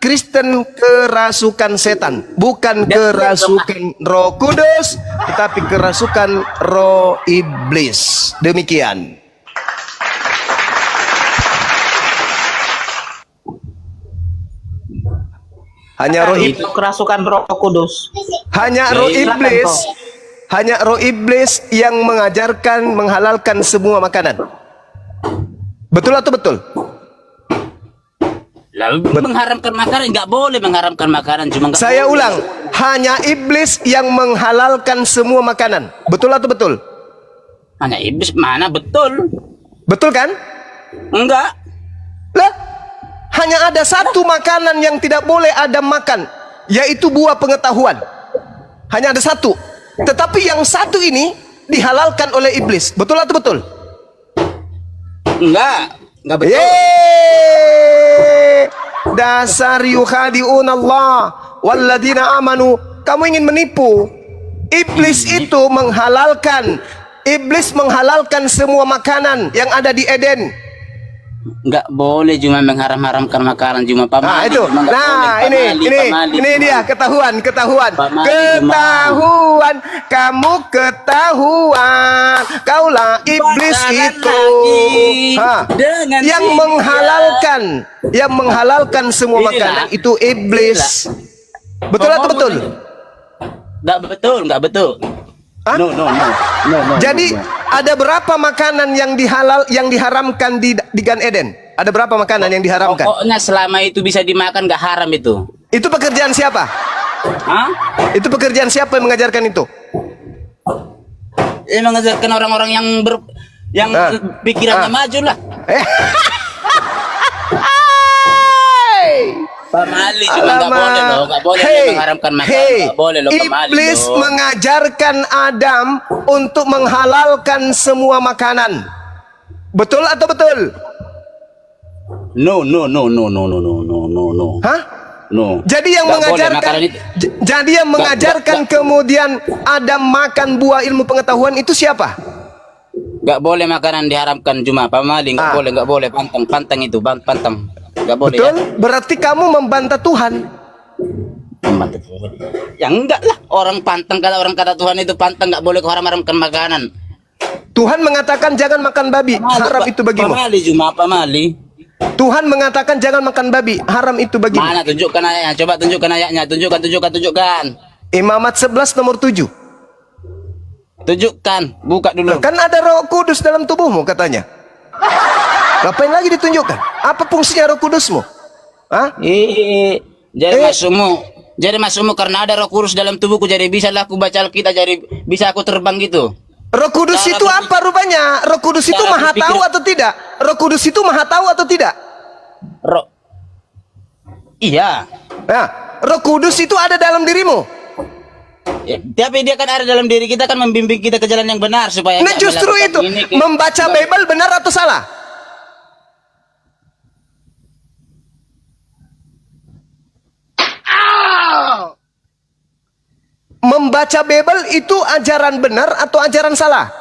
Kristen kerasukan setan, bukan kerasukan Roh Kudus, tetapi kerasukan roh iblis. Demikian. Hanya roh iblis, kerasukan Roh Kudus. hanya roh iblis yang mengajarkan menghalalkan semua makanan. Betul atau betul? Lalu mengharamkan makanan, nggak boleh mengharamkan makanan, cuma nggak Saya boleh. ulang, hanya iblis yang menghalalkan semua makanan. Betul atau betul? Hanya iblis mana betul? Betul kan? Enggak. Lah, hanya ada satu makanan yang tidak boleh Adam makan, yaitu buah pengetahuan. Hanya ada satu. Tetapi yang satu ini dihalalkan oleh iblis. Betul atau betul? Enggak betul. Dasar yukhadi'un Allah walladina amanu. Kamu ingin menipu. Iblis itu menghalalkan. Iblis menghalalkan semua makanan yang ada di Eden. Enggak boleh cuma mengharam-haramkan makanan, cuma pamali. Nah itu. Nah ini dia ketahuan. Kamu ketahuan. Kaulah iblis itu. Yang menghalalkan semua makanan itu iblis. Betul atau betul? Nggak betul, nggak betul. Hah? No. Jadi ada berapa makanan yang diharamkan di Gan Eden? Ada berapa makanan yang diharamkan? Pokoknya selama itu bisa dimakan nggak haram itu. Itu pekerjaan siapa? Hah? Itu pekerjaan siapa yang mengajarkan itu? Ya mengajarkan orang-orang yang pikirannya maju lah. Pamali juga nggak boleh loh, nggak boleh mengharamkan makanan, nggak boleh loh pamali. Iblis loh. mengajarkan Adam untuk menghalalkan semua makanan. Betul atau betul? No. Hah? No. Jadi yang Nggak boleh mengajarkan, makanan itu. jadi yang mengajarkan kemudian Adam makan buah ilmu pengetahuan itu siapa? Nggak boleh makanan diharamkan cuma pamali, nggak boleh pantang itu pantang, nggak boleh. Betul? Berarti kamu membantah Tuhan. Ya enggak lah, orang pantang kata orang kata Tuhan itu pantang nggak boleh haram-haramkan makanan. Tuhan mengatakan jangan makan babi, haram itu bagimu. Pamali cuma pamali. Tuhan mengatakan jangan makan babi, haram itu bagimu. Mana tunjukkan ayatnya, coba tunjukkan ayatnya, tunjukkan. Imamat 11 nomor 7. Tunjukkan, buka dulu. Kan ada Roh Kudus dalam tubuhmu katanya. Ngapain lagi ditunjukkan? Apa fungsinya Roh Kudusmu? Hah? Jadi masukmu karena ada Roh Kudus dalam tubuhku, jadi bisa lah aku baca Alkitab, jadi bisa aku terbang gitu. Roh Kudus itu apa rupanya? Roh Kudus itu maha tahu atau tidak? Roh Kudus itu maha tahu atau tidak? Iya. Nah, Roh Kudus itu ada dalam dirimu. Ya, tapi dia kan ada dalam diri kita, kan membimbing kita ke jalan yang benar supaya. Nah, justru itu membaca Bible benar atau salah? Membaca Bible itu ajaran benar atau ajaran salah?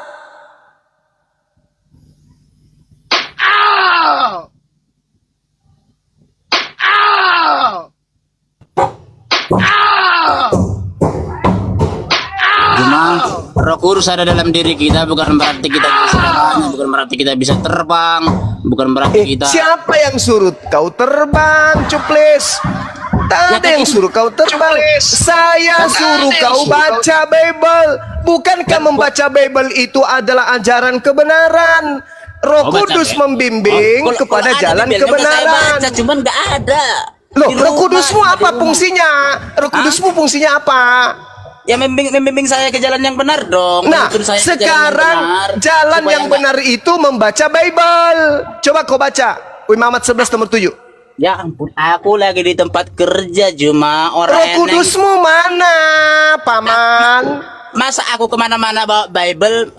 Roh Kudus ada dalam diri kita, bukan berarti kita bisa segalanya, bukan berarti kita bisa terbang, bukan berarti kita. Siapa yang suruh kau terbang, Cuplis? Tak ada yang suruh kau terbang. Saya suruh kau baca Bible. Bukankah membaca Bible itu adalah ajaran kebenaran? Roh Kudus membimbing kepada jalan kebenaran. Cuman nggak ada. Loh, Roh Kudusmu apa fungsinya? Roh Kudusmu fungsinya apa? Ya membimbing saya ke jalan yang benar dong. Nah, sekarang jalan yang benar itu membaca Bible. Coba kau baca Imamat 11 nomor 7. Ya ampun, aku lagi di tempat kerja cuma orang. Roh Kudusmu mana, Paman? Masa aku kemana-mana bawa Bible?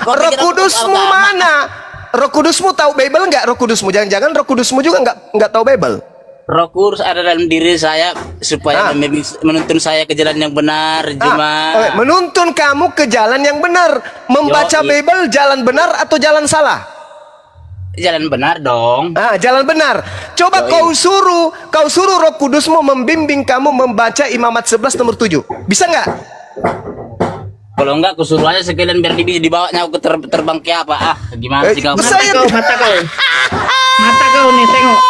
Roh Kudusmu mana? Roh Kudusmu tahu Bible nggak? Roh Kudusmu, jangan-jangan Roh Kudusmu juga nggak tahu Bible. Roh Kudus ada dalam diri saya supaya menuntun saya ke jalan yang benar, cuma menuntun kamu ke jalan yang benar. Membaca Bible jalan benar atau jalan salah? Jalan benar dong. Jalan benar. Coba kau suruh Roh Kudusmu membimbing kamu membaca Imamat 11 nomor 7. Bisa nggak? Kalau enggak, aku suruh aja sekalian biar dibawanya aku terbang ke apa? Gimana sih kau? Mata kau nih, tengok.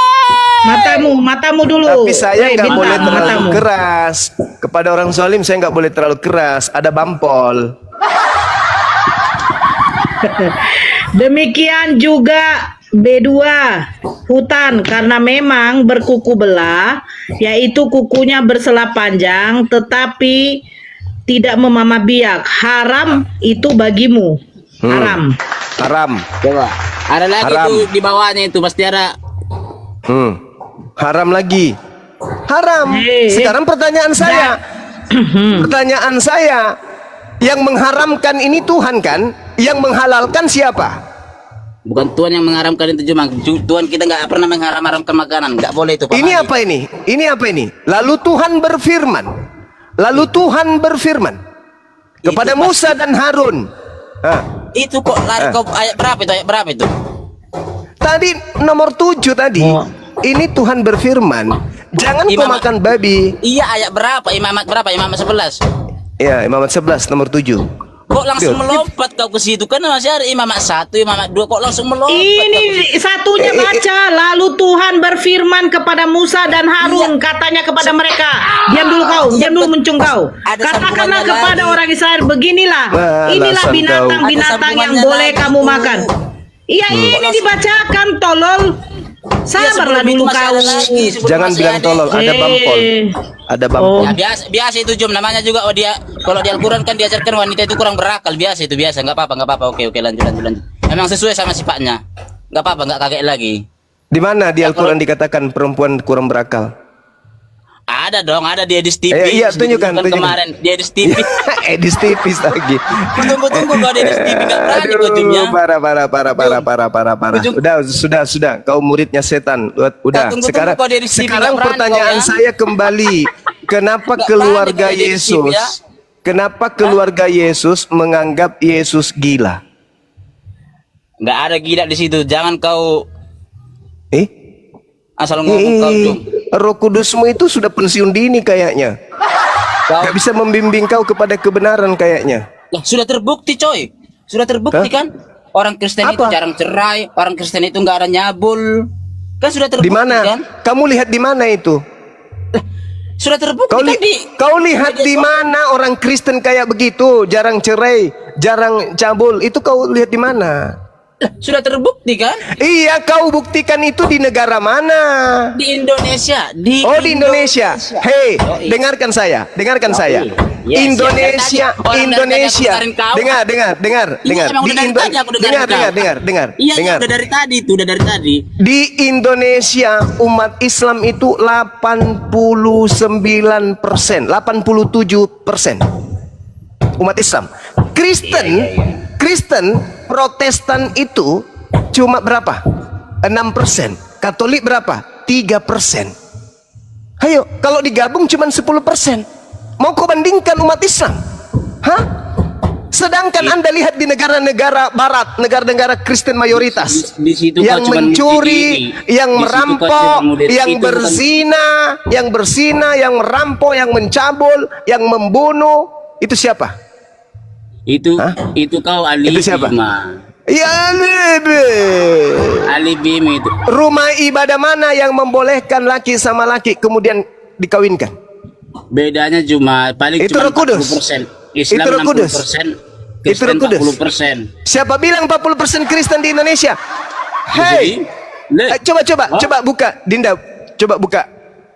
Matamu dulu. Tapi saya nggak boleh terlalu keras kepada orang zalim. Saya nggak boleh terlalu keras. Ada bampol. Demikian juga B2 hutan, karena memang berkuku belah, yaitu kukunya bersela panjang, tetapi tidak memamah biak. Haram itu bagimu. Haram. Coba. Ada lagi tuh di bawahnya itu pasti ada. Haram lagi. Haram. Sekarang pertanyaan saya. Pertanyaan saya, yang mengharamkan ini Tuhan kan? Yang menghalalkan siapa? Bukan Tuhan yang mengharamkan itu, cuma Tuhan kita nggak pernah mengharam-haramkan makanan, nggak boleh itu. Ini apa ini? Ini apa ini? Lalu Tuhan berfirman kepada Musa dan Harun. Itu kok lari kau ayat berapa itu? Tadi nomor 7 tadi. Ini Tuhan berfirman, jangan kau makan babi. Iya, ayat berapa? Imamat berapa? Imamat 11. Ya, Imamat 11 nomor 7. Kok langsung melompat kau ke situ? Kan masih ada imamat 1, imamat 2, kok langsung melompat? Ini satunya baca, lalu Tuhan berfirman kepada Musa dan Harun, katanya kepada mereka, diam dulu kau, diam dulu muncung kau. Katakanlah kepada orang Israel, beginilah, inilah binatang-binatang yang boleh kamu makan. Iya, ini dibacakan, tolol. Sabarlah dulu kau. Jangan bilang tolol, ada bampol. Ada bampol. Ya, biasa itu Jum, namanya juga dia kalau di Al-Qur'an kan diajarkan wanita itu kurang berakal, biasa itu biasa, enggak apa-apa. Oke, lanjut. Memang sesuai sama sifatnya. Enggak apa-apa, enggak kaget lagi. Di mana di Al-Qur'an dikatakan perempuan kurang berakal? Ada dong, ada di Edis TV. Iya, tunjukkan. Kemarin di Edis TV. Edis tipis lagi. Tunggu kau di Edis TV enggak berani kau Jumnya. Parah. Sudah. Kau muridnya setan. Udah. Sekarang pertanyaan saya kembali. Kenapa keluarga Yesus? Kenapa keluarga Yesus menganggap Yesus gila? Enggak ada gila di situ. Jangan kau asal ngomong kau Jum. Roh Kudusmu itu sudah pensiun dini kayaknya. Gak bisa membimbing kau kepada kebenaran kayaknya. Lah, sudah terbukti coy. Sudah terbukti kan? Orang Kristen itu jarang cerai, orang Kristen itu nggak ada nyabul. Kan sudah terbukti di mana? Kan? Kamu lihat di mana itu? Lah, sudah terbukti kau lihat di mana orang Kristen kayak begitu, jarang cerai, jarang cabul. Itu kau lihat di mana? Sudah terbukti kan? Iya, kau buktikan itu di negara mana? Di Indonesia. Di Indonesia. Hei, dengarkan saya. Indonesia. Dengar. Iya, udah dari tadi. Di Indonesia umat Islam itu 89%, 87% umat Islam. Kristen Protestan itu cuma berapa? 6%. Katolik berapa? 3%. Ayo, kalau digabung cuma 10%. Mau kau bandingkan umat Islam? Hah? Sedangkan Anda lihat di negara-negara barat, negara-negara Kristen mayoritas, di situ yang mencuri, yang merampok, yang berzina, yang merampok, yang mencabul, yang membunuh, itu siapa? Itu kau alibi. Itu siapa? Ya, alibi itu. Rumah ibadah mana yang membolehkan laki sama laki kemudian dikawinkan? Bedanya cuma paling itu cuma Roh Kudus. 40%. Islam 60%. Itu Roh Kudus. 40%. Siapa bilang 40% Kristen di Indonesia? Hei, coba buka, Dinda, coba buka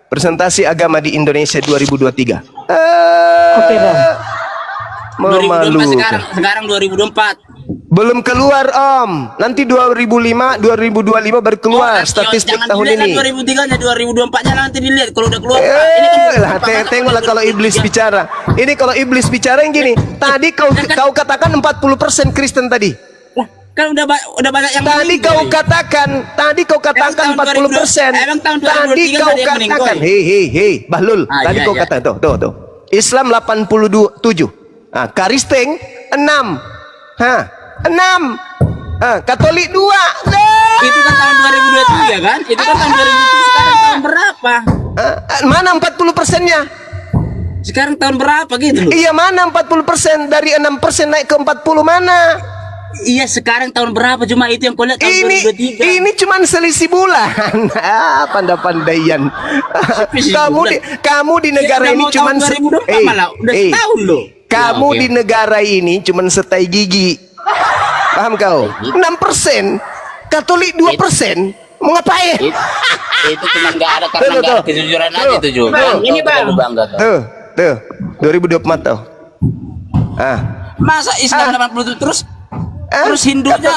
presentasi agama di Indonesia 2023. Oke, Bang. 2024 sekarang 2024. Belum keluar Om. Nanti 2025 baru keluar statistik tahun ini. 2003-nya 2024-nya nanti dilihat kalau udah keluar. Tengoklah kalau iblis bicara. Ini kalau iblis bicara yang gini. Tadi kau katakan 40% Kristen tadi. Kan udah banyak yang tadi kau katakan 40%. Tadi kau katakan hei Bahlul. Tadi kau katakan tuh. Islam 87. Nah, Kristen 6. 6. Katolik 2. Itu kan tahun 2023 kan? Itu kan tahun 2023. Sekarang tahun berapa? Mana 40%-nya? Sekarang tahun berapa gitu loh? Iya, mana 40%? Dari 6% naik ke 40 mana? Iya, sekarang tahun berapa? Cuma itu yang kau lihat tahun 2023. Ini cuma selisih bulan. Pandai-pandaian. Kamu di negara ini cuma udah setahun loh. Kamu di negara ini cuma setai gigi. Paham kau? 6%. Katolik 2%. Mau ngapain? Itu cuma nggak ada karena nggak ada kejujuran aja itu juga. Ini Bang. Tuh. 2024 tuh. Masa Islam 80 terus Hindunya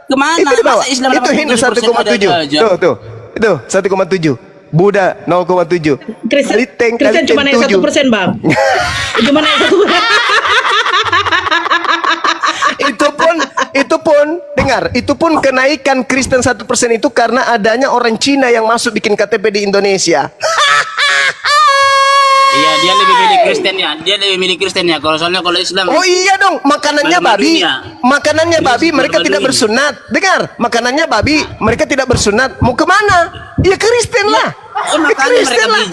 kemana? Itu di bawah. Masa Islam itu Hindu 1,7. Tuh. Itu 1,7. Buddha 0,7. Kristen cuma naik 1%, Bang. Cuma naik 1%. Itu pun kenaikan Kristen 1% itu karena adanya orang Cina yang masuk bikin KTP di Indonesia. Iya, dia lebih milih Kristennya. Kalau Islam. Oh iya dong, makanannya babi mereka tidak bersunat. Dengar, makanannya babi mereka tidak bersunat. Mau kemana? Ya Kristen lah. Kristen lah.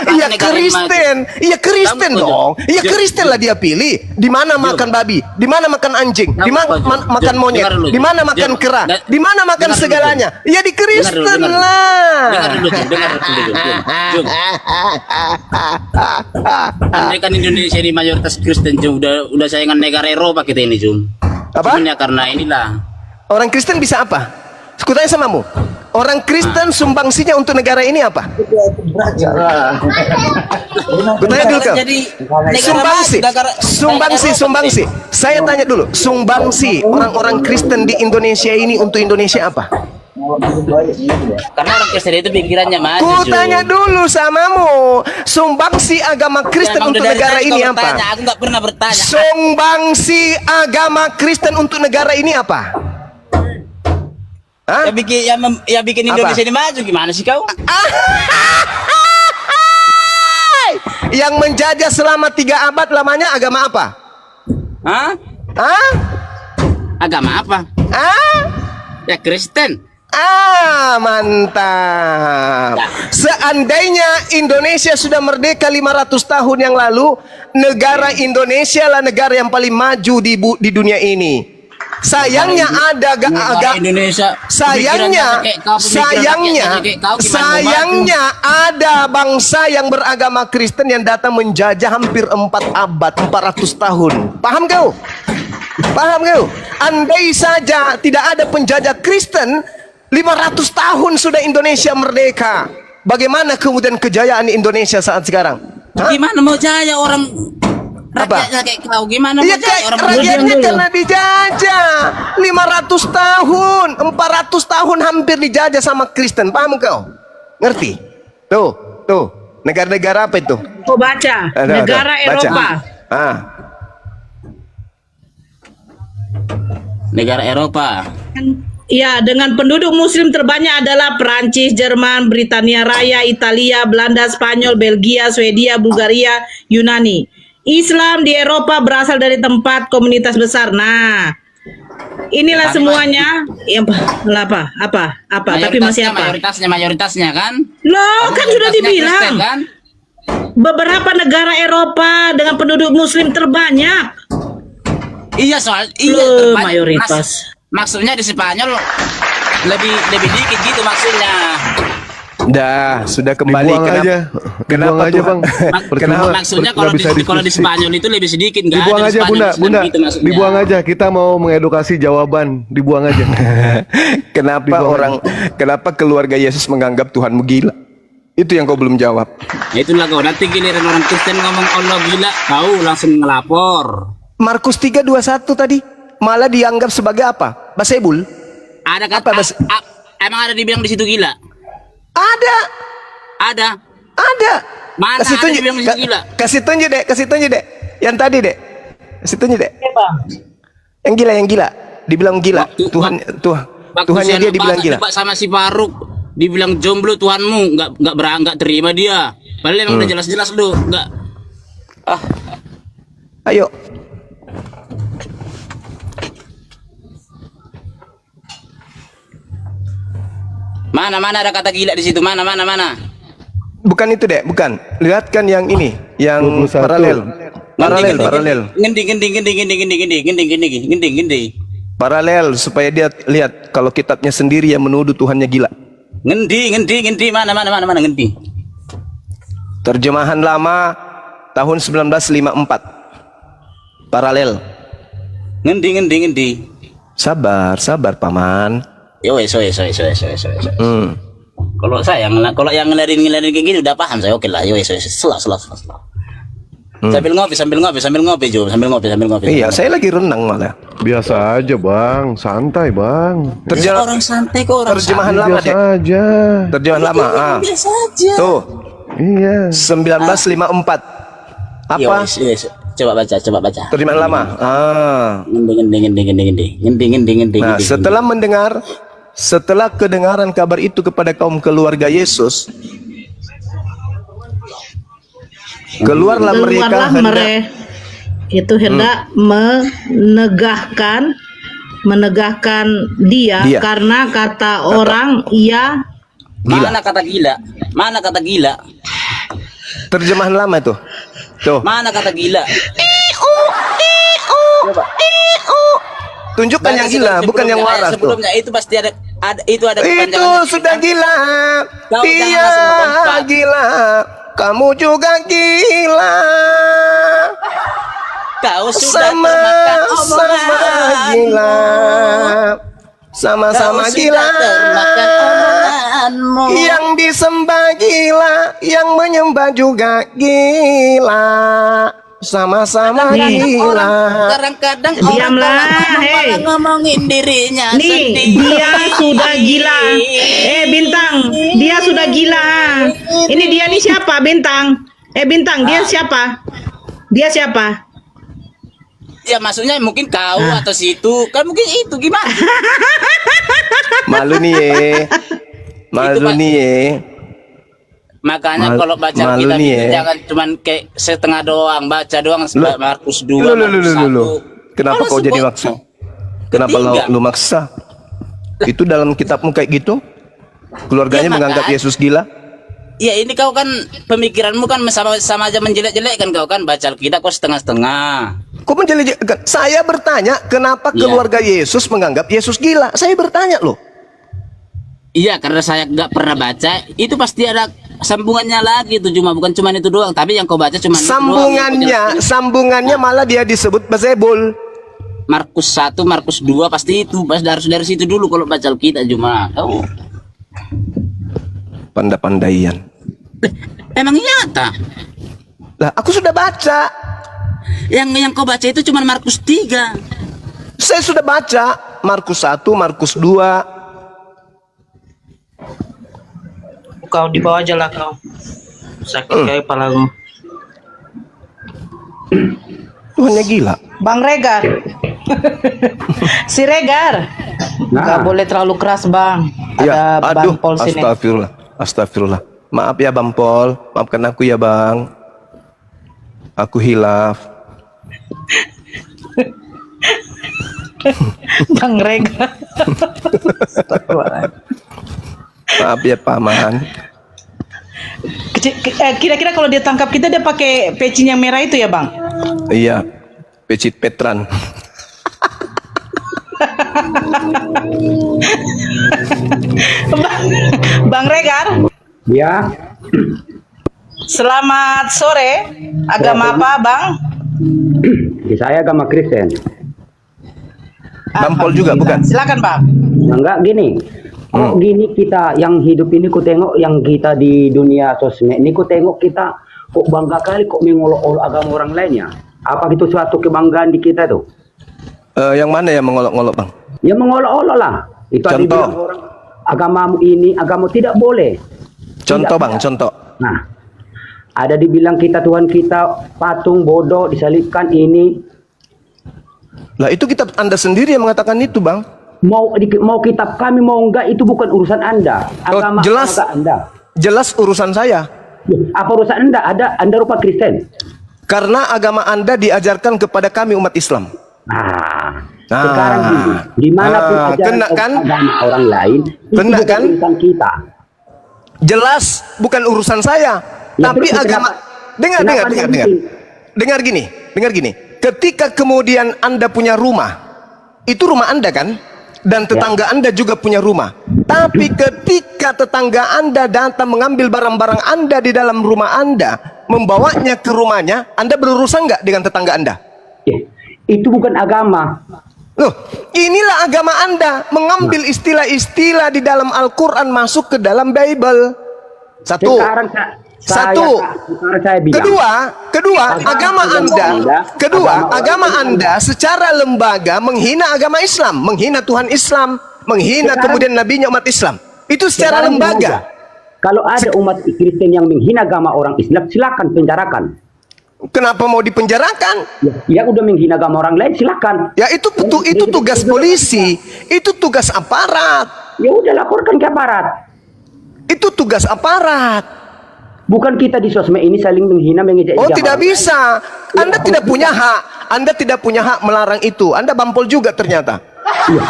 Iya Kristen. Iya Kristen dong. Iya Kristen lah dia pilih. Di mana makan babi? Di mana makan anjing? Di mana makan monyet? Di mana makan kera? Di mana makan segalanya? Ya di Kristen lah. Dengar dulu, Jum. Andai kan Indonesia ini mayoritas Kristen, Jum, udah saingan negara Eropa kita ini, Jum. Apa? Cuman ya karena inilah. Orang Kristen bisa apa? Kutanya samamu. Orang Kristen sumbangsinya untuk negara ini apa? Kutanya dulu kau. Sumbangsi. Saya tanya dulu, sumbangsi orang-orang Kristen di Indonesia ini untuk Indonesia apa? Karena orang Kristen itu pikirannya maju. Kutanya dulu samamu, sumbangsi agama Kristen untuk negara ini apa? Aku nggak pernah bertanya. Sumbangsi agama Kristen untuk negara ini apa? Hah? Ya bikin Indonesia ini maju, gimana sih kau? Yang menjajah selama 3 abad lamanya agama apa? Hah? Hah? Agama apa? Ya Kristen. Mantap. Seandainya Indonesia sudah merdeka 500 tahun yang lalu, negara Indonesia lah negara yang paling maju di dunia ini. Sayangnya ada Indonesia. Sayangnya ada bangsa yang beragama Kristen yang datang menjajah hampir 4 abad, 400 tahun. Paham kau? Paham kau? Andai saja tidak ada penjajah Kristen, 500 tahun sudah Indonesia merdeka. Bagaimana kemudian kejayaan Indonesia saat sekarang? Hah? Gimana mau jaya orang rakyatnya kayak kau? Gimana mau jaya orang rakyatnya karena dijajah 500 tahun, 400 tahun hampir dijajah sama Kristen. Paham kau? Ngerti? Tuh, negara-negara apa itu? Oh baca, negara Eropa. Negara Eropa. Ya, dengan penduduk muslim terbanyak adalah Perancis, Jerman, Britania Raya, Italia, Belanda, Spanyol, Belgia, Swedia, Bulgaria, Yunani. Islam di Eropa berasal dari tempat komunitas besar. Nah, inilah semuanya yang apa? Tapi masih apa? Mayoritasnya kan? Loh, kan sudah dibilang. Kan? Beberapa negara Eropa dengan penduduk muslim terbanyak. Iya mayoritas. Maksudnya di Spanyol lebih dikit gitu maksudnya. Dah, sudah kembali. Dibuang aja. Dibuang aja, Bang. Maksudnya kalau di Spanyol itu lebih sedikit, enggak dibuang ada aja, Bunda. gitu Dibuang aja. Kita mau mengedukasi jawaban. Dibuang aja. Kenapa keluarga Yesus menganggap Tuhanmu gila? Itu yang kau belum jawab. Itulah kau, nanti giliran orang Kristen ngomong Allah gila, kau langsung ngelapor. Markus 3:21 tadi malah dianggap sebagai apa? Basebul. Ada kata emang ada dibilang di situ gila? Ada. Mana Kasih tunjuk, dibilang di situ gila? kasih tunjuk dek. Yang tadi dek. Kasih tunjuk dek. Yang gila. Dibilang gila. Tuhannya dia dibilang gila. Sama si Faruk dibilang jomblo Tuhanmu, nggak terima dia. Padahal emang udah jelas-jelas lu nggak. Ayo. Mana ada kata gila di situ? Mana? Bukan itu dek, bukan. Lihatkan yang ini, yang 21. paralel. Ngendi. Paralel supaya dia lihat kalau kitabnya sendiri yang menuduh Tuhannya gila. Ngendi. Mana ngendi. Terjemahan lama tahun 1954. Paralel. Ngendi. Sabar paman. Yo, Kalau yang ngelarin kayak gini udah paham saya, oke lah. Yo, selah. Sambil ngopi, Jo. Sambil ngopi. Iya, saya lagi renang malah. Biasa aja, Bang. Santai, Bang. Orang santai kok, orang Terjemahan lama Biasa dek. aja. Terjemahan lama. biasa aja. Tuh, Iya. 1954. Apa? Coba baca. Terjemahan lama. Ngendi. Nah, setelah kedengaran kabar itu kepada kaum keluarga Yesus, keluarlah mereka hendak menegahkan dia karena kata orang ia Gila. Mana kata gila? Mana kata gila? Terjemahan lama itu. Tuh. Mana kata gila? Tunjukkan yang gila, bukan yang waras tuh. Sebelumnya itu pasti ada Itu kepanjangannya. sudah gila. Kau Dia jangan langsung melompat. gila. Kamu juga gila. Kau sudah Sama termakan sama omongan. gila. Sama-sama Kau gila. sudah termakan omonganmu. Yang disembah gila, yang menyembah juga gila. Sama-sama gila. Kadang-kadang Diamlah, orang hei. malah ngomongin dirinya Nih, sendiri. dia sudah gila. Bintang, dia sudah gila. Ini dia nih siapa, Bintang? Bintang, dia siapa? Dia siapa? Ya maksudnya mungkin kau atau situ kan mungkin itu gimana? Malu nih ye. Malu Pak. nih ye. Makanya kalau baca malu kita nih itu ya. jangan cuman kayak setengah doang, baca doang Loh. Markus 2, Markus 1. Kenapa kau jadi maksa? Kenapa lu maksa? Itu dalam kitabmu kayak gitu? Keluarganya Ya, menganggap maka- Yesus gila? Ya ini kau kan pemikiranmu kan sama aja menjelek-jelekkan kau kan baca kita kok setengah-setengah. Kok menjelek-jelekan? Saya bertanya, kenapa Iya. keluarga Yesus menganggap Yesus gila? Saya bertanya loh. Iya karena saya nggak pernah baca itu pasti ada sambungannya lagi itu bukan cuma itu doang tapi yang kau baca cuma itu doang. Sambungannya malah dia disebut Bezebul. Markus 1, Markus 2 pasti itu pas dari situ dulu kalau baca kita cuma kau Pandai-pandaian. emang nyata Lah, aku sudah baca. yang kau baca itu cuma Markus 3. Saya sudah baca Markus 1, Markus 2. Kau di bawah aja lah kau. Sakit kayak kepalamu. Tuhannya gila. Bang Regar. Si Regar. Nggak boleh terlalu keras, Bang. Ada Bang Pol sini. Astagfirullah. Astagfirullah. Maaf ya Bang Pol, maafkan aku ya Bang. Aku hilaf. Bang Regar. Maaf ya Paman. Kira-kira kalau dia tangkap kita dia pakai peci yang merah itu ya, Bang? Iya, pecit Petran. Bang Regar. Ya, Selamat sore. Agama apa, Bang? saya agama Kristen. Bang Pol juga bukan? Silakan, Bang. Enggak gini. Kok gini kita yang hidup ini ku tengok yang kita di dunia sosmed ini ku tengok kita kok bangga kali kok mengolok-olok agama orang lainnya. Apa itu suatu kebanggaan di kita tuh? Yang mana yang mengolok-olok Bang? Ya mengolok-olok lah. Itu ada Contoh. bilang orang agamamu ini agama tidak boleh. Contoh Tidak. Bang, contoh. Nah, ada dibilang kita Tuhan kita patung bodoh disalibkan ini Lah itu kitab Anda sendiri yang mengatakan itu Bang. mau kitab kami mau enggak itu bukan urusan Anda. Agama jelas. agama Anda. Jelas urusan saya. Apa urusan Anda? Anda rupa Kristen. Karena agama Anda diajarkan kepada kami umat Islam. Sekarang ini dimanapun ajaran kena kan? agama orang lain itu Kena bukan kan? urusan kita. Jelas bukan urusan saya. Ya, Tapi terus agama kenapa dengar. mungkin? Dengar gini. Ketika kemudian Anda punya rumah, itu rumah Anda kan? Dan tetangga Anda juga punya rumah. Tapi ketika tetangga Anda datang mengambil barang-barang Anda di dalam rumah Anda, membawanya ke rumahnya, Anda berurusan nggak dengan tetangga Anda? Ya, itu bukan agama. Loh, inilah agama Anda, mengambil istilah-istilah di dalam Al-Quran masuk ke dalam Bible. Satu. Sekarang saya bilang. Kedua, agama Anda secara lembaga menghina agama Islam, menghina Tuhan Islam, menghina kemudian nabinya umat Islam. Itu secara Sekarang lembaga. Kalau ada umat Kristen yang menghina agama orang Islam, silakan penjarakan. Kenapa mau dipenjarakan? Ya udah menghina agama orang lain, silakan. Ya itu tugas polisi, itu tugas aparat. Ya udah laporkan ke aparat. Itu tugas aparat. Bukan kita di sosmed ini saling menghina, mengejek. Oh, tidak bisa. Anda tidak punya hak. Anda tidak punya hak melarang itu. Anda bampol juga ternyata. Iya.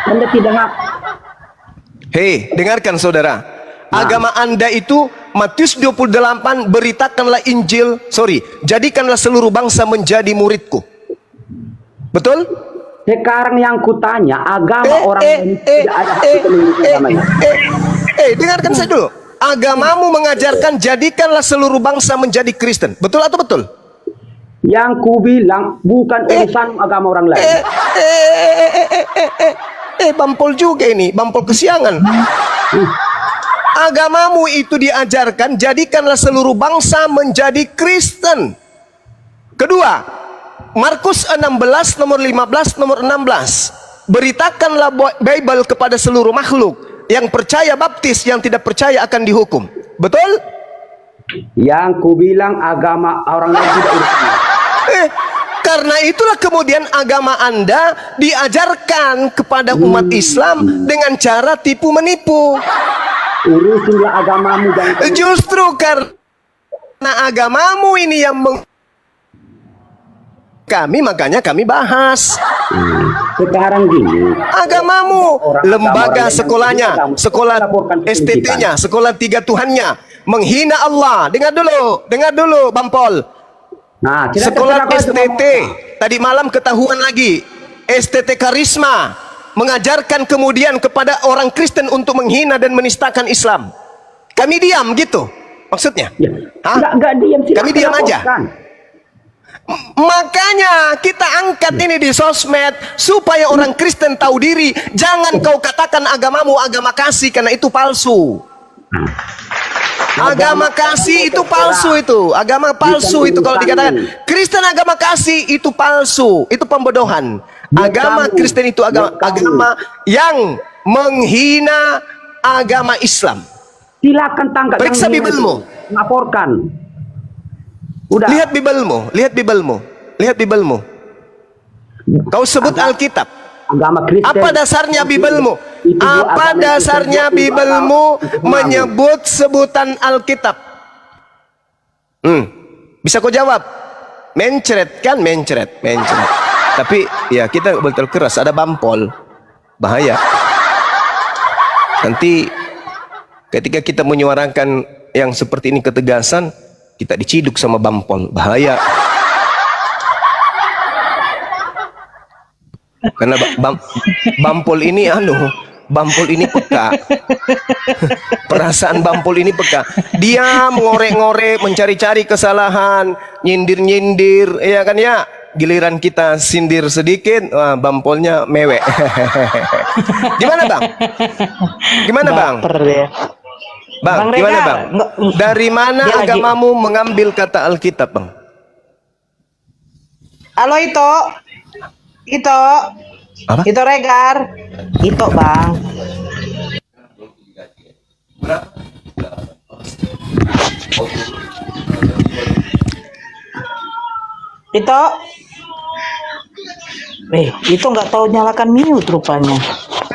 Anda tidak hak. Hei, dengarkan saudara. Agama Anda itu Matius 28, beritakanlah Injil, jadikanlah seluruh bangsa menjadi muridku. Betul? Sekarang yang kutanya, agama orang lain tidak ada hak kita mengikuti agamanya. Dengarkan saya dulu. Agamamu mengajarkan jadikanlah seluruh bangsa menjadi Kristen. Betul atau betul? Yang ku bilang bukan urusan agama orang lain. Bampol juga ini, bampol kesiangan. Agamamu itu diajarkan jadikanlah seluruh bangsa menjadi Kristen. Kedua, Markus 16 nomor 15 nomor 16. Beritakanlah Bible kepada seluruh makhluk. Yang percaya baptis, yang tidak percaya akan dihukum. Betul? Yang ku bilang agama orang lain tidak urusan. Karena itulah kemudian agama Anda diajarkan kepada umat Islam dengan cara tipu menipu. Urusinlah agamamu dan justru karena agamamu ini yang makanya kami bahas. Sekarang gini, agamamu, lembaga sekolahnya, sekolah STT-nya, sekolah tiga Tuhannya, menghina Allah. Dengar dulu Bampol. Nah, sekolah STT tadi malam ketahuan lagi, STT Karisma mengajarkan kemudian kepada orang Kristen untuk menghina dan menistakan Islam. Kami diam gitu maksudnya? Enggak diam, kami diam aja. Makanya kita angkat ini di sosmed supaya orang Kristen tahu diri. Jangan kau katakan agamamu agama kasih, karena itu palsu. Agama kasih itu palsu, itu agama palsu. Itu kalau dikatakan Kristen agama kasih itu palsu, itu pembodohan. Agama Kristen itu agama yang menghina agama Islam. Silakan tangkap. Periksa Bibelmu, laporkan. Udah. Lihat Bibelmu. Kau sebut Alkitab. Agama Kristen. Apa dasarnya Bibelmu? Apa dasarnya Bibelmu menyebut sebutan Alkitab? Bisa kau jawab? Mencret kan, mencret. Tapi ya kita betul keras, ada Bampol, bahaya. Nanti ketika kita menyuarakan yang seperti ini ketegasan, kita diciduk sama Bampol, bahaya. Karena Bampol ini Bampol ini peka. Perasaan Bampol ini peka. Dia mengorek-ngorek, mencari-cari kesalahan, nyindir-nyindir, ya kan ya. Giliran kita sindir sedikit, wah, Bampolnya mewek. Gimana Bang? Bang, gimana Bang? Dari mana agamamu mengambil kata Alkitab, Bang? Halo Ito. Apa? Ito Regar. Ito Bang. Ito. Itu nggak tahu nyalakan mute rupanya.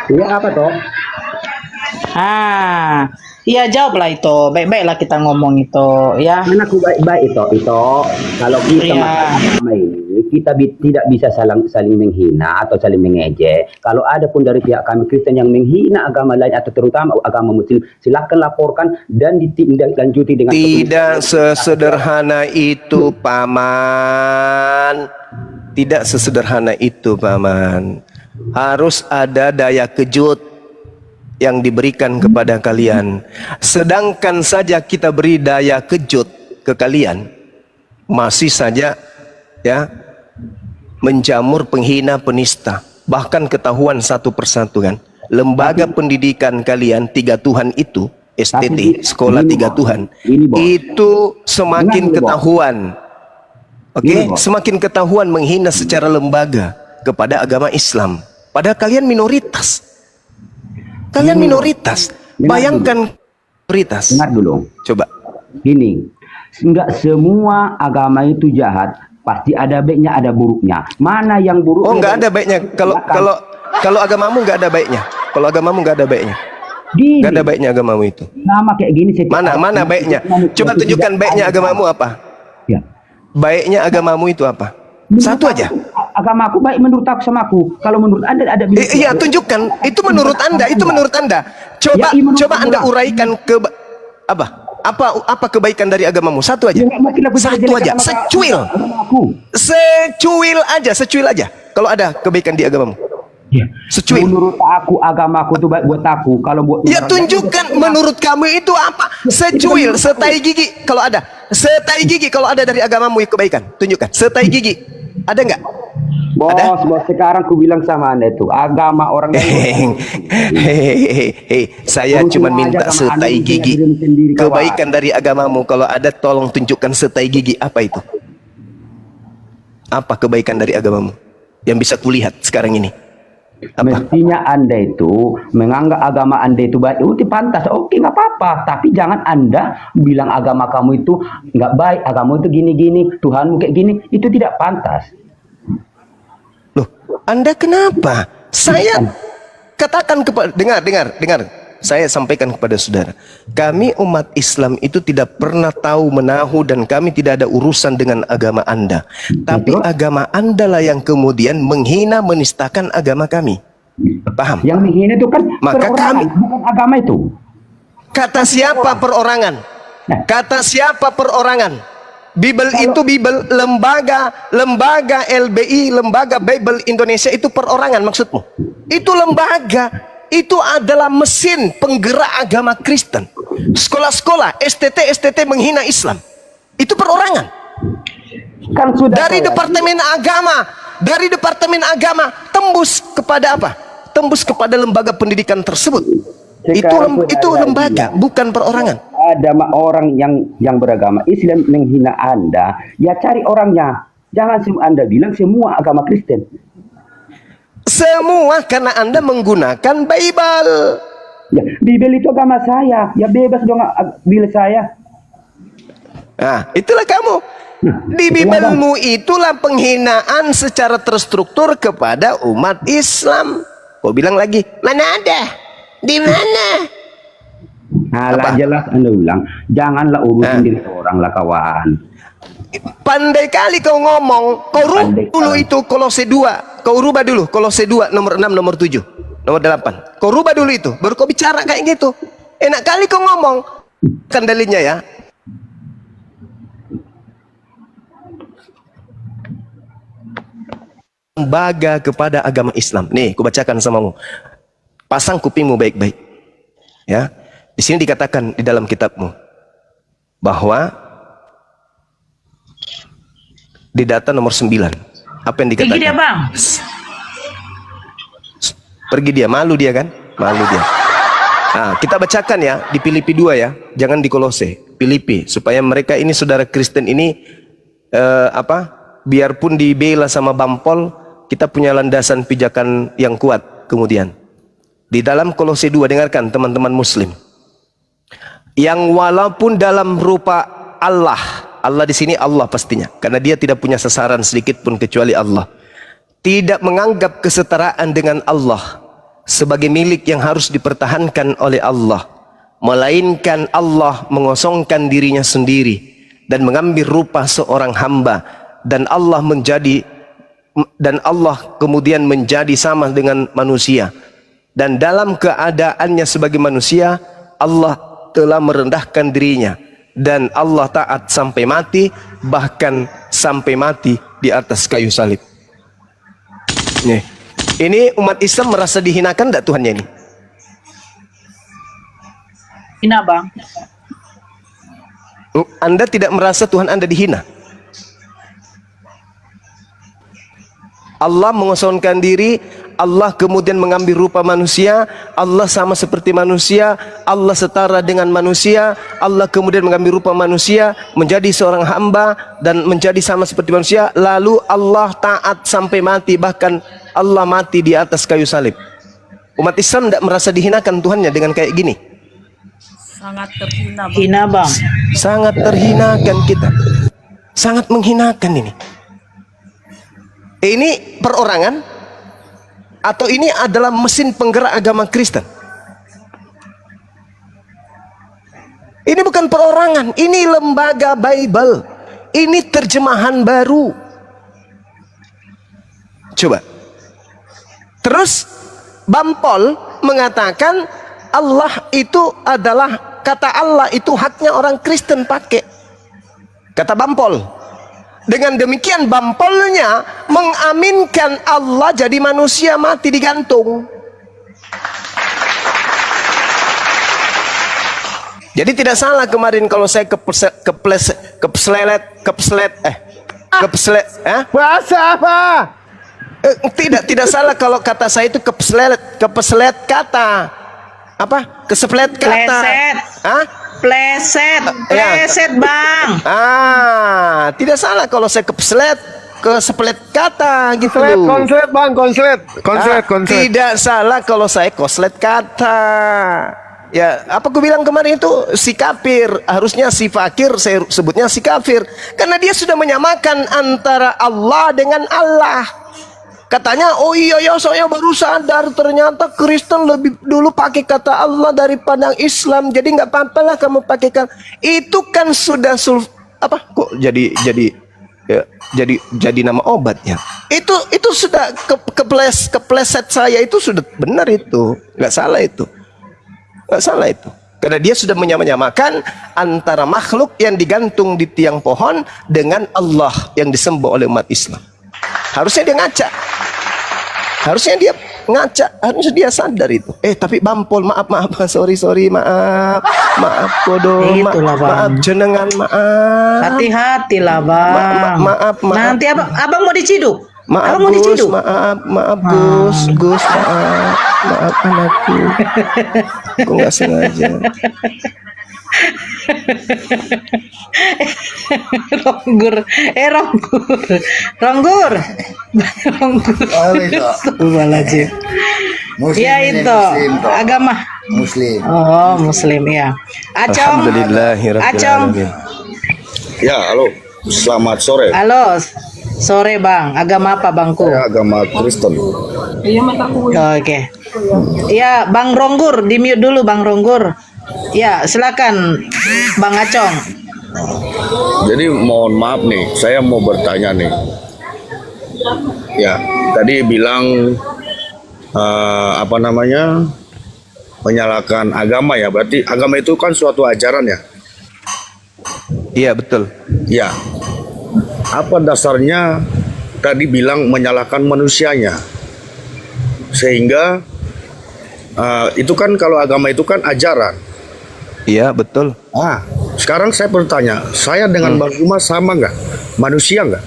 Iya apa toh? Iya jawablah itu. Baik-baiklah kita ngomong itu, ya. Aku baik-baik itu. Kalau kita sama ini, kita tidak bisa saling menghina atau saling mengejek. Kalau ada pun dari pihak kami Kristen yang menghina agama lain atau terutama agama Muslim, silakan laporkan dan ditindaklanjuti dengan. Tidak sesederhana itu, Paman. Tidak sesederhana itu, Paman. Harus ada daya kejut yang diberikan kepada kalian. Sedangkan saja kita beri daya kejut ke kalian, masih saja ya menjamur penghina penista. Bahkan ketahuan satu persatu kan. Lembaga pendidikan kalian tiga Tuhan itu, STT, sekolah tiga Tuhan, itu semakin ketahuan. Oke, semakin ketahuan menghina secara lembaga kepada agama Islam. Padahal kalian minoritas. Kalian minoritas. Bayangkan minoritas. Dengar dulu. Coba. Gini, enggak semua agama itu jahat. Pasti ada baiknya, ada buruknya. Mana yang buruk? Oh, enggak ada baiknya. Kalau agamamu enggak ada baiknya. Kalau agamamu enggak ada baiknya. Enggak ada baiknya agamamu itu. Nama kayak gini. Mana baiknya? Coba tunjukkan baiknya agamamu apa? Ya. Baiknya agamamu itu apa? Satu aja. agama aku baik menurut aku sama aku. Kalau menurut Anda ada Iya, tunjukkan. Itu menurut Anda, itu menurut Anda. Coba Ya, menurut coba Anda Anda. uraikan apa kebaikan dari agamamu? Satu aja. Ya, nggak mungkin aku Satu jelek-jelekan aja, sama secuil. agama aku. Secuil aja. Kalau ada kebaikan di agamamu. Ya. Secuil. Menurut aku agamaku itu baik buat aku. Kalau buat Ya tunjukkan menurut kamu itu apa? Secuil, setai gigi kalau ada. Setai gigi kalau ada dari agamamu yang kebaikan. Tunjukkan. Setai gigi. Ada nggak? Bos, sekarang aku bilang sama Anda itu agama orang lain. Saya cuma minta setai gigi. Kebaikan dari agamamu kalau ada tolong tunjukkan setai gigi. Apa itu? Apa kebaikan dari agamamu yang bisa kulihat sekarang ini? Apa? Mestinya Anda itu menganggap agama Anda itu baik, itu pantas. Oke, nggak apa-apa. Tapi jangan Anda bilang agama kamu itu nggak baik, agama itu gini-gini, Tuhanmu kayak gini. Itu tidak pantas. Loh, Anda kenapa? Saya katakan kepada dengar. Saya sampaikan kepada saudara, kami umat Islam itu tidak pernah tahu menahu dan kami tidak ada urusan dengan agama Anda. Tapi agama Anda lah yang kemudian menghina, menistakan agama kami. Paham? Yang menghina itu kan Maka perorangan, bukan agama itu. Kata siapa perorangan? Kata siapa perorangan? Bible itu Bible, lembaga LBI, lembaga Bible Indonesia itu perorangan maksudmu? Itu lembaga. Itu adalah mesin penggerak agama Kristen. Sekolah-sekolah STT menghina Islam. Itu perorangan. Kan sudah Dari Departemen Agama tembus kepada apa? Tembus kepada lembaga pendidikan tersebut. Itu lembaga, bukan perorangan. Ada orang yang beragama Islam menghina Anda, ya cari orangnya. Jangan Anda bilang semua agama Kristen. Semua karena Anda menggunakan Bible. Ya, Bible itu agama saya. Ya bebas dong Bible saya. Nah, itulah kamu. Di Biblemu itulah penghinaan secara terstruktur kepada umat Islam. Kau bilang lagi, mana ada? Di mana? Nah, jelas Anda bilang, janganlah urusin diri orang lah kawan. Pandai kali kau ngomong. Kau rubah dulu itu Kolose 2. Kau rubah dulu Kolose 2 nomor 6, nomor 7, nomor 8. Kau rubah dulu itu, baru kau bicara kayak gitu. Enak kali kau ngomong. Kan dalilnya ya. Lembaga kepada agama Islam. Nih, aku bacakan samamu. Pasang kupingmu baik-baik. Ya. Di sini dikatakan di dalam kitabmu bahwa di data nomor 9. Apa yang dikatakan? Pergi dia, Bang. Pergi dia, malu dia kan? Malu dia. Nah, kita bacakan ya di Filipi 2 ya. Jangan di Kolose, Filipi, supaya mereka ini saudara Kristen ini biarpun dibela sama Bampol, kita punya landasan pijakan yang kuat kemudian. Di dalam Kolose 2, dengarkan teman-teman muslim. Yang walaupun dalam rupa Allah di sini Allah pastinya, karena dia tidak punya sasaran sedikit pun kecuali Allah. Tidak menganggap kesetaraan dengan Allah sebagai milik yang harus dipertahankan oleh Allah, melainkan Allah mengosongkan dirinya sendiri dan mengambil rupa seorang hamba, dan Allah kemudian menjadi sama dengan manusia, dan dalam keadaannya sebagai manusia Allah telah merendahkan dirinya. Dan Allah taat sampai mati, bahkan sampai mati di atas kayu salib. Nih, ini umat Islam merasa dihinakan enggak Tuhannya ini? Hina, Bang. Anda tidak merasa Tuhan Anda dihina? Allah mengosongkan diri, Allah kemudian mengambil rupa manusia, Allah sama seperti manusia, Allah setara dengan manusia, Allah kemudian mengambil rupa manusia, menjadi seorang hamba dan menjadi sama seperti manusia, lalu Allah taat sampai mati, bahkan Allah mati di atas kayu salib. Umat Islam tidak merasa dihinakan Tuhannya dengan kayak gini? Sangat terhina, Bang. Hina, Bang. Sangat terhinakan kita. Sangat menghinakan ini. Ini perorangan atau ini adalah mesin penggerak agama Kristen? Ini bukan perorangan, ini lembaga Bible. Ini terjemahan baru. Coba. Terus Bampol mengatakan Allah itu adalah, kata Allah itu haknya orang Kristen pakai. Kata Bampol. Dengan demikian Bampolnya mengaminkan Allah jadi manusia mati digantung. Jadi tidak salah kemarin kalau saya Bahasa apa? Tidak salah kalau kata saya itu kepeslet kata. Apa? Keseplet kata. Pleset. Hah? Pleset, Bang. Tidak salah kalau saya keseplet kata gitu. Konslet bang, konslet. Tidak salah kalau saya koslet kata. Ya, apa aku bilang kemarin itu si kafir, harusnya si fakir, saya sebutnya si kafir, karena dia sudah menyamakan antara Allah dengan Allah. Katanya, oh iya ya saya baru sadar ternyata Kristen lebih dulu pakai kata Allah daripada Islam. Jadi nggak apa-apalah kamu pakaikan. Itu kan sudah kok jadi nama obatnya. Itu sudah kepleset saya itu sudah benar itu. Nggak salah itu. Nggak salah itu. Karena dia sudah menyamakan antara makhluk yang digantung di tiang pohon dengan Allah yang disembah oleh umat Islam. Harusnya dia ngaca. Harusnya dia sadar itu. Tapi Bampol, maaf, sorry, maaf kodo, maaf jenengan, maaf. Hati-hatilah, Bang. Maaf. Nanti abang mau diciduk. Maaf mau Gus, diciduk. maaf Gus, maaf anakku. Aku nggak sengaja. Ronggur. Astagfirullahaladzim. Ya itu agama Muslim. Oh, Muslim ya. Acong. Alhamdulillahirrahmanirrahim. Ya, halo. Selamat sore. Halo. Sore, Bang. Agama apa, Bangku? Saya agama Kristen. Oke. Ya, Bang Ronggur, di-mute dulu Bang Ronggur. Ya, silakan Bang Acong. Jadi mohon maaf nih, saya mau bertanya nih. Ya, tadi bilang menyalahkan agama ya. Berarti agama itu kan suatu ajaran ya. Iya, betul. Ya. Apa dasarnya tadi bilang menyalahkan manusianya? Sehingga itu kan kalau agama itu kan ajaran. Iya, betul. Sekarang saya bertanya, saya dengan Bang Juma sama nggak? Manusia nggak?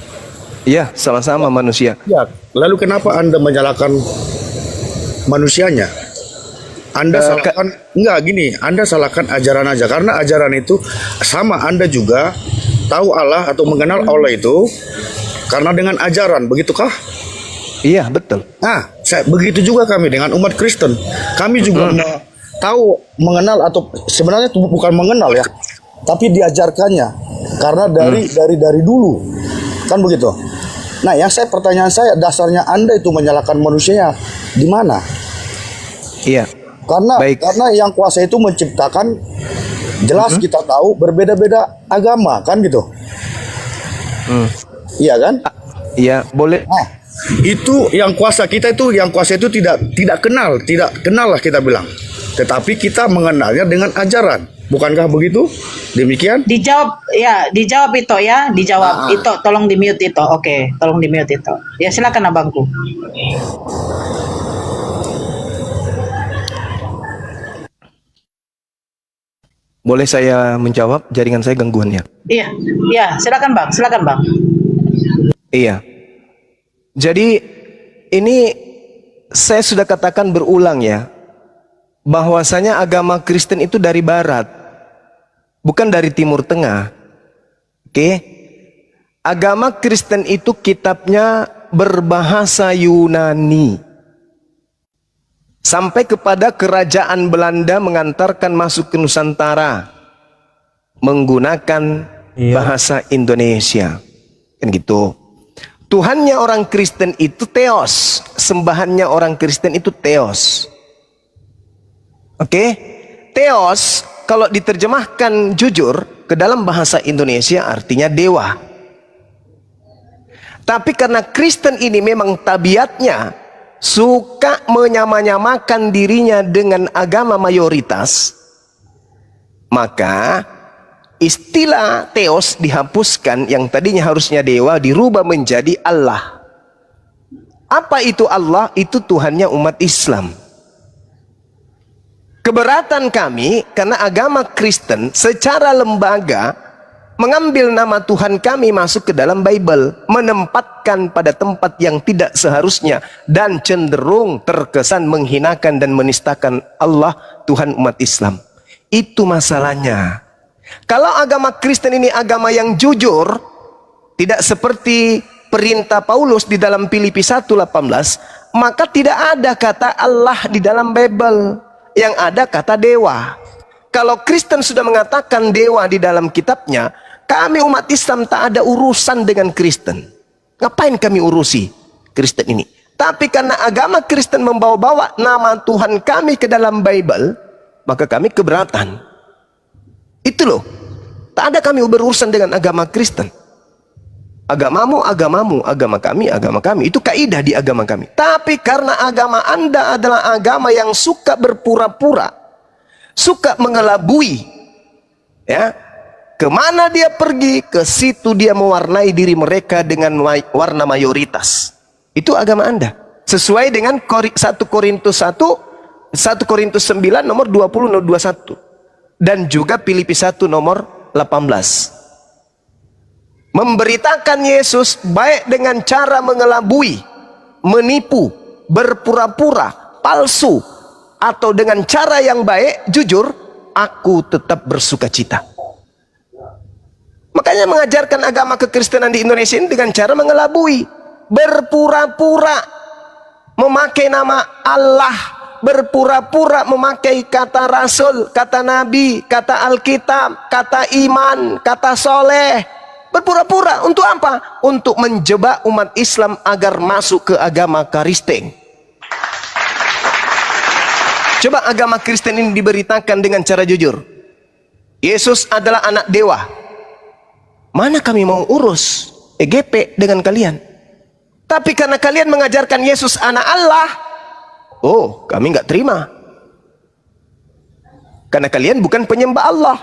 Iya, sama-sama manusia. Ya, lalu kenapa Anda menyalahkan manusianya? Anda salahkan, Anda salahkan ajaran aja. Karena ajaran itu sama, Anda juga tahu Allah atau mengenal Allah itu karena dengan ajaran, begitukah? Iya, betul. Begitu juga kami dengan umat Kristen. Kami juga mengenal atau sebenarnya itu bukan mengenal ya, tapi diajarkannya karena dari dulu kan begitu. Nah, pertanyaan saya, dasarnya Anda itu menyalahkan manusianya di mana? Iya. Karena yang kuasa itu menciptakan, jelas kita tahu berbeda-beda agama kan gitu. Iya kan? Iya, boleh. Itu yang kuasa itu tidak kenal lah kita bilang. Tetapi kita mengenalnya dengan ajaran. Bukankah begitu? Demikian? Dijawab itu ya, dijawab itu, tolong di mute itu. Oke, tolong di mute itu. Ya, silakan abangku. Boleh saya menjawab? Jaringan saya gangguannya. Iya, silakan Bang. Iya. Jadi ini saya sudah katakan berulang ya, bahwasanya agama Kristen itu dari barat, bukan dari Timur Tengah. Oke? Agama Kristen itu kitabnya berbahasa Yunani. Sampai kepada kerajaan Belanda mengantarkan masuk ke Nusantara menggunakan bahasa Indonesia. Kan gitu. Tuhannya orang Kristen itu Theos, sembahannya orang Kristen itu Theos. Oke? Theos kalau diterjemahkan jujur ke dalam bahasa Indonesia artinya dewa. Tapi karena Kristen ini memang tabiatnya suka menyamanyamakan dirinya dengan agama mayoritas, maka istilah Theos dihapuskan, yang tadinya harusnya dewa dirubah menjadi Allah. Apa itu Allah? Itu Tuhannya umat Islam. Keberatan kami karena agama Kristen secara lembaga mengambil nama Tuhan kami masuk ke dalam Bible, menempatkan pada tempat yang tidak seharusnya dan cenderung terkesan menghinakan dan menistakan Allah, Tuhan umat Islam. Itu masalahnya. Kalau agama Kristen ini agama yang jujur, tidak seperti perintah Paulus di dalam Filipi 1:18, maka tidak ada kata Allah di dalam Bible. Yang ada kata dewa. Kalau Kristen sudah mengatakan dewa di dalam kitabnya, kami umat Islam tak ada urusan dengan Kristen. Ngapain kami urusi Kristen ini? Tapi karena agama Kristen membawa-bawa nama Tuhan kami ke dalam Bible, maka kami keberatan. Itu loh. Tak ada kami berurusan dengan agama Kristen. Agamamu, agamamu, agama kami, agama kami. Itu kaidah di agama kami. Tapi karena agama Anda adalah agama yang suka berpura-pura, suka mengelabui, ya, kemana dia pergi, ke situ dia mewarnai diri mereka dengan warna mayoritas. Itu agama Anda. Sesuai dengan 1 Korintus 9 nomor 20 nomor 21. Dan juga Filipi 1 nomor 18. Memberitakan Yesus baik dengan cara mengelabui, menipu, berpura-pura, palsu, atau dengan cara yang baik, jujur, aku tetap bersuka cita. Makanya mengajarkan agama kekristenan di Indonesia ini dengan cara mengelabui, berpura-pura, memakai nama Allah, berpura-pura memakai kata Rasul, kata Nabi, kata Alkitab, kata iman, kata soleh. Berpura-pura untuk apa? Untuk menjebak umat Islam agar masuk ke agama Kristen. Coba agama Kristen ini diberitakan dengan cara jujur. Yesus adalah anak dewa. Mana kami mau urus EGP dengan kalian? Tapi karena kalian mengajarkan Yesus anak Allah, oh, kami nggak terima. Karena kalian bukan penyembah Allah,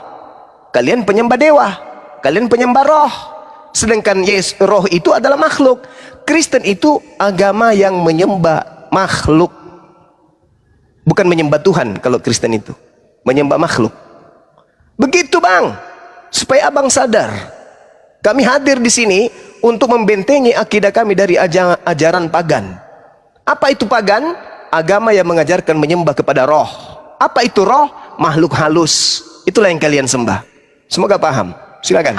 kalian penyembah dewa. Kalian penyembah roh. Sedangkan roh itu adalah makhluk. Kristen itu agama yang menyembah makhluk. Bukan menyembah Tuhan kalau Kristen itu. Menyembah makhluk. Begitu bang. Supaya abang sadar. Kami hadir di sini untuk membentengi akidah kami dari ajaran pagan. Apa itu pagan? Agama yang mengajarkan menyembah kepada roh. Apa itu roh? Makhluk halus. Itulah yang kalian sembah. Semoga paham. Silakan.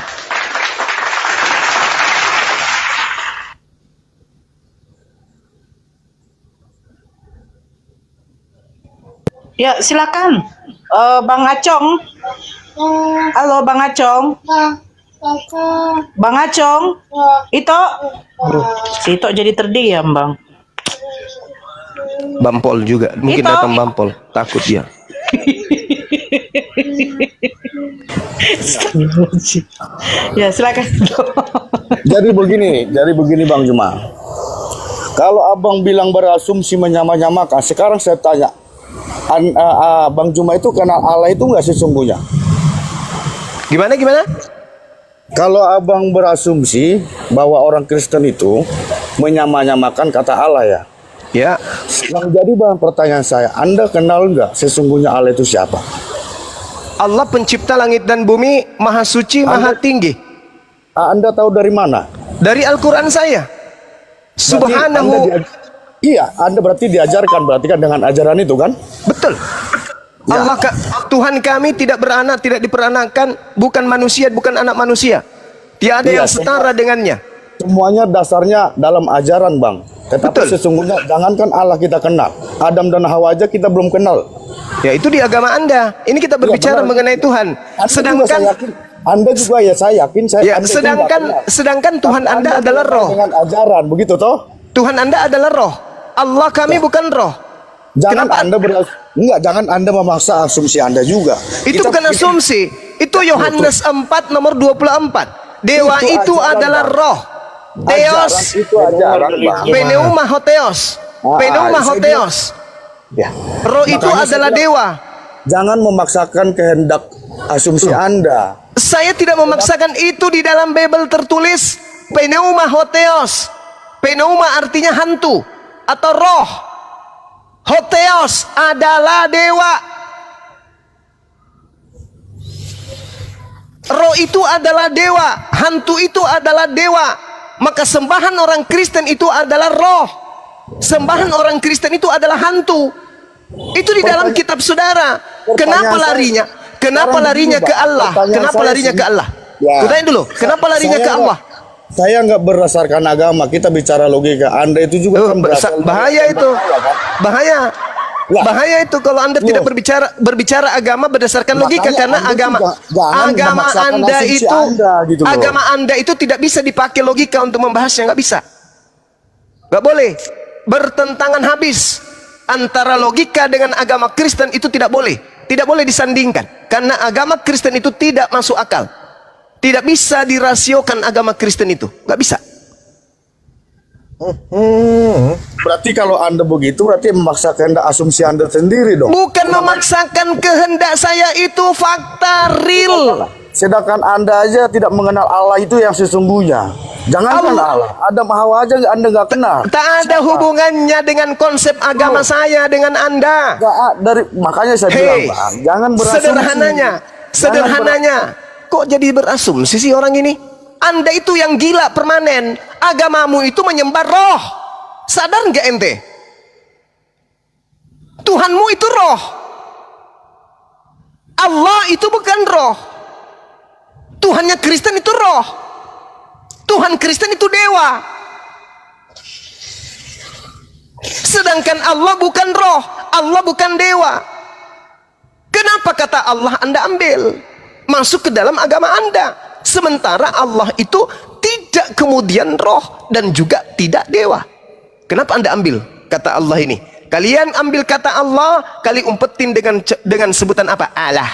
Ya, silakan. Bang Acong. Halo Bang Acong. Bang Acong. Ito. Si Ito jadi terdiam, Bang. Bampol juga. Mungkin Ito. datang Bampol. Takut dia. Ya, silakan. Jadi begini Bang Juma. Kalau abang bilang berasumsi menyamanyamakan, sekarang saya tanya, Bang Juma itu kenal Allah itu nggak sesungguhnya? Gimana? Kalau abang berasumsi bahwa orang Kristen itu menyamanyamakan kata Allah ya? Ya. Yang jadi bahan pertanyaan saya, Anda kenal nggak sesungguhnya Allah itu siapa? Allah pencipta langit dan bumi, maha suci, maha tinggi. Anda tahu dari mana? Dari Al-Quran saya. Subhanahu. Iya, Anda berarti diajarkan, berarti kan dengan ajaran itu kan? Betul. Ya. Tuhan kami tidak beranak, tidak diperanakan, bukan manusia, bukan anak manusia. Tiada Iya, yang setara dengannya. Semuanya dasarnya dalam ajaran, Bang. Tetapi Betul. sesungguhnya jangankan Allah kita kenal, Adam dan Hawa aja kita belum kenal. Ya itu di agama Anda. Ini kita berbicara mengenai Tuhan. Anda juga saya yakin sedangkan Tuhan Anda adalah roh. Dengan ajaran begitu toh? Tuhan Anda adalah roh. Allah kami bukan roh. Jangan Anda memaksa asumsi Anda juga. Itu bukan asumsi. Itu Yohanes 4 nomor 24. Dewa itu adalah roh. Theos. Ajaran itu ajaran, Bang. Pneuma hotheos. Pneuma hotheos. Ya. Roh itu Makanya adalah saya bilang, dewa. Jangan memaksakan kehendak asumsi Anda. Saya tidak memaksakan itu di dalam Bible tertulis pneuma hotheos. Pneuma artinya hantu atau roh. Hotheos adalah dewa. Roh itu adalah dewa, hantu itu adalah dewa. Maka sembahan orang Kristen itu adalah roh. Sembahan orang Kristen itu adalah hantu. Itu di dalam kitab saudara. Kenapa larinya? Kenapa larinya ke Allah? Kenapa larinya ke Allah? Kutanya dulu, kenapa larinya ke Allah? Saya nggak berdasarkan agama, kita bicara logika. Anda itu juga kan bahaya itu. Bahaya. Bahaya itu kalau Anda tidak berbicara agama berdasarkan logika, karena agama Anda itu gitu agama Anda itu tidak bisa dipakai logika untuk membahasnya, nggak bisa. Nggak boleh. Bertentangan habis. Antara logika dengan agama Kristen itu tidak boleh. Tidak boleh disandingkan. Karena agama Kristen itu tidak masuk akal. Tidak bisa dirasiokan agama Kristen itu. Nggak bisa. Berarti kalau Anda begitu, berarti memaksa kehendak asumsi Anda sendiri dong. Bukan memaksakan kehendak saya, itu fakta real. Sedangkan Anda aja tidak mengenal Allah itu yang sesungguhnya. Jangankan Allah, Adam Hawa aja Anda nggak kenal. Tak ada hubungannya dengan konsep agama saya dengan Anda. Makanya saya bilang, Bang, jangan berasumsi. Sederhananya, kok jadi berasumsi sih orang ini? Anda itu yang gila permanen. Agamamu itu menyembah roh. Sadar nggak ente? Tuhanmu itu roh. Allah itu bukan roh. Tuhannya Kristen itu roh. Tuhan Kristen itu dewa. Sedangkan Allah bukan roh. Allah bukan dewa. Kenapa kata Allah Anda ambil masuk ke dalam agama Anda? Sementara Allah itu tidak kemudian roh dan juga tidak dewa. Kenapa Anda ambil kata Allah ini? Kalian ambil kata Allah, kali umpetin dengan sebutan apa? Allah.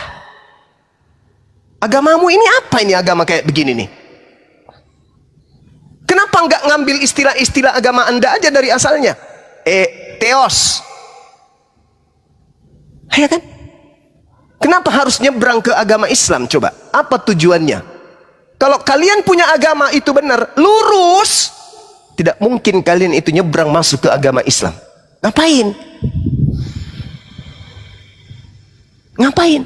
Agamamu ini apa ini agama kayak begini nih? Kenapa nggak ngambil istilah-istilah agama Anda aja dari asalnya? Theos. Ya kan? Kenapa harus nyebrang ke agama Islam coba? Apa tujuannya? Kalau kalian punya agama itu benar, lurus, tidak mungkin kalian itu nyebrang masuk ke agama Islam. Ngapain? Ngapain?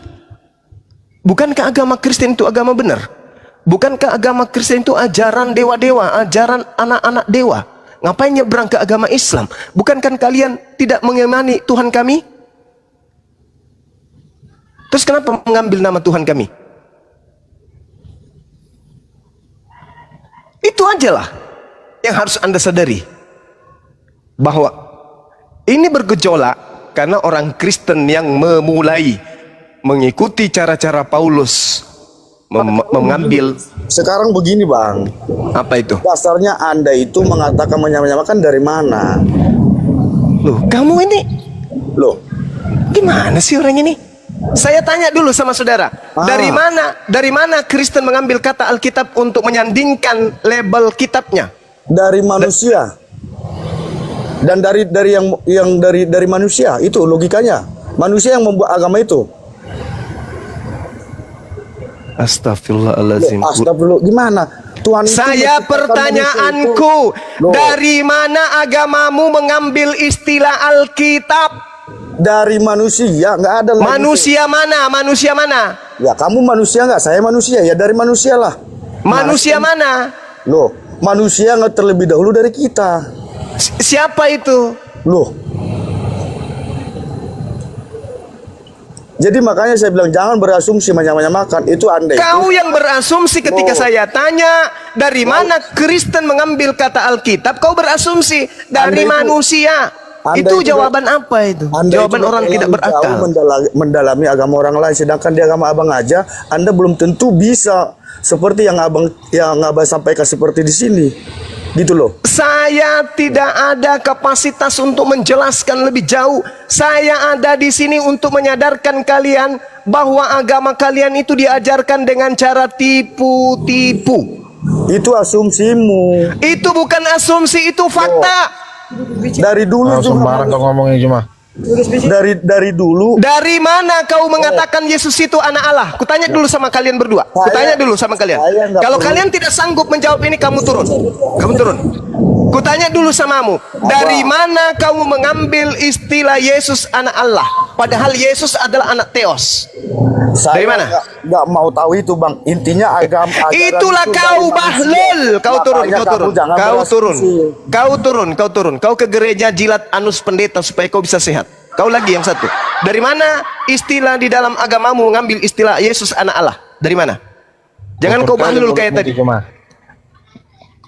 Bukankah agama Kristen itu agama benar? Bukankah agama Kristen itu ajaran dewa-dewa, ajaran anak-anak dewa? Ngapain nyebrang ke agama Islam? Bukankah kalian tidak mengimani Tuhan kami? Terus kenapa mengambil nama Tuhan kami? Itu ajalah yang harus Anda sadari, bahwa ini bergejolak karena orang Kristen yang memulai mengikuti cara-cara Paulus mengambil. Sekarang begini, Bang. Apa itu? Dasarnya Anda itu mengatakan menyamakan dari mana? Loh, kamu ini Loh, gimana sih orang ini? Saya tanya dulu sama saudara, dari mana Kristen mengambil kata Alkitab untuk menyandingkan label kitabnya? Dari manusia. Dan dari manusia, itu logikanya. Manusia yang membuat agama itu. Astagfirullahaladzim. Astagfirullah, gimana? Tuhan itu saya pertanyaanku, dari mana agamamu mengambil istilah Alkitab? Dari manusia, nggak ada lagi. Manusia mana? Manusia mana? Ya kamu manusia nggak? Saya manusia, ya dari manusia lah. Manusia mana? Loh, manusia nggak terlebih dahulu dari kita. Siapa itu? Loh. Jadi makanya saya bilang jangan berasumsi menyamakan itu Anda. Kau yang berasumsi ketika saya tanya dari mana Kristen mengambil kata Alkitab, kau berasumsi dari manusia. Itu jawaban apa itu? Jawaban orang tidak berakal. Mendalami agama orang lain, sedangkan di agama abang aja Anda belum tentu bisa seperti yang abang sampaikan seperti di sini, gitu loh. Saya tidak ada kapasitas untuk menjelaskan lebih jauh. Saya ada di sini untuk menyadarkan kalian bahwa agama kalian itu diajarkan dengan cara tipu-tipu. Itu asumsimu. Itu bukan asumsi, itu fakta. Dari dulu juga. Sembarang kau ngomongin cuma. Dari dulu. Dari mana kau mengatakan Yesus itu anak Allah? Kutanya dulu sama kalian berdua. Kutanya dulu sama kalian. Kalau kalian tidak sanggup menjawab ini, kamu turun. Kamu turun. Kutanya dulu samamu. Dari mana kamu mengambil istilah Yesus anak Allah? Padahal Yesus adalah anak Theos. Saya Dari mana? Nggak mau tahu itu, Bang. Intinya agama. Itulah itu kau dari bahlul. manusia. Kau turun, Makanya kau turun. jangan Kau turun. berasumsi. Kau turun, kau turun. Kau ke gereja jilat anus pendeta supaya kau bisa sehat. Kau lagi yang satu. Dari mana istilah di dalam agamamu mengambil istilah Yesus anak Allah? Dari mana? Jangan kau bahlul kayak tadi.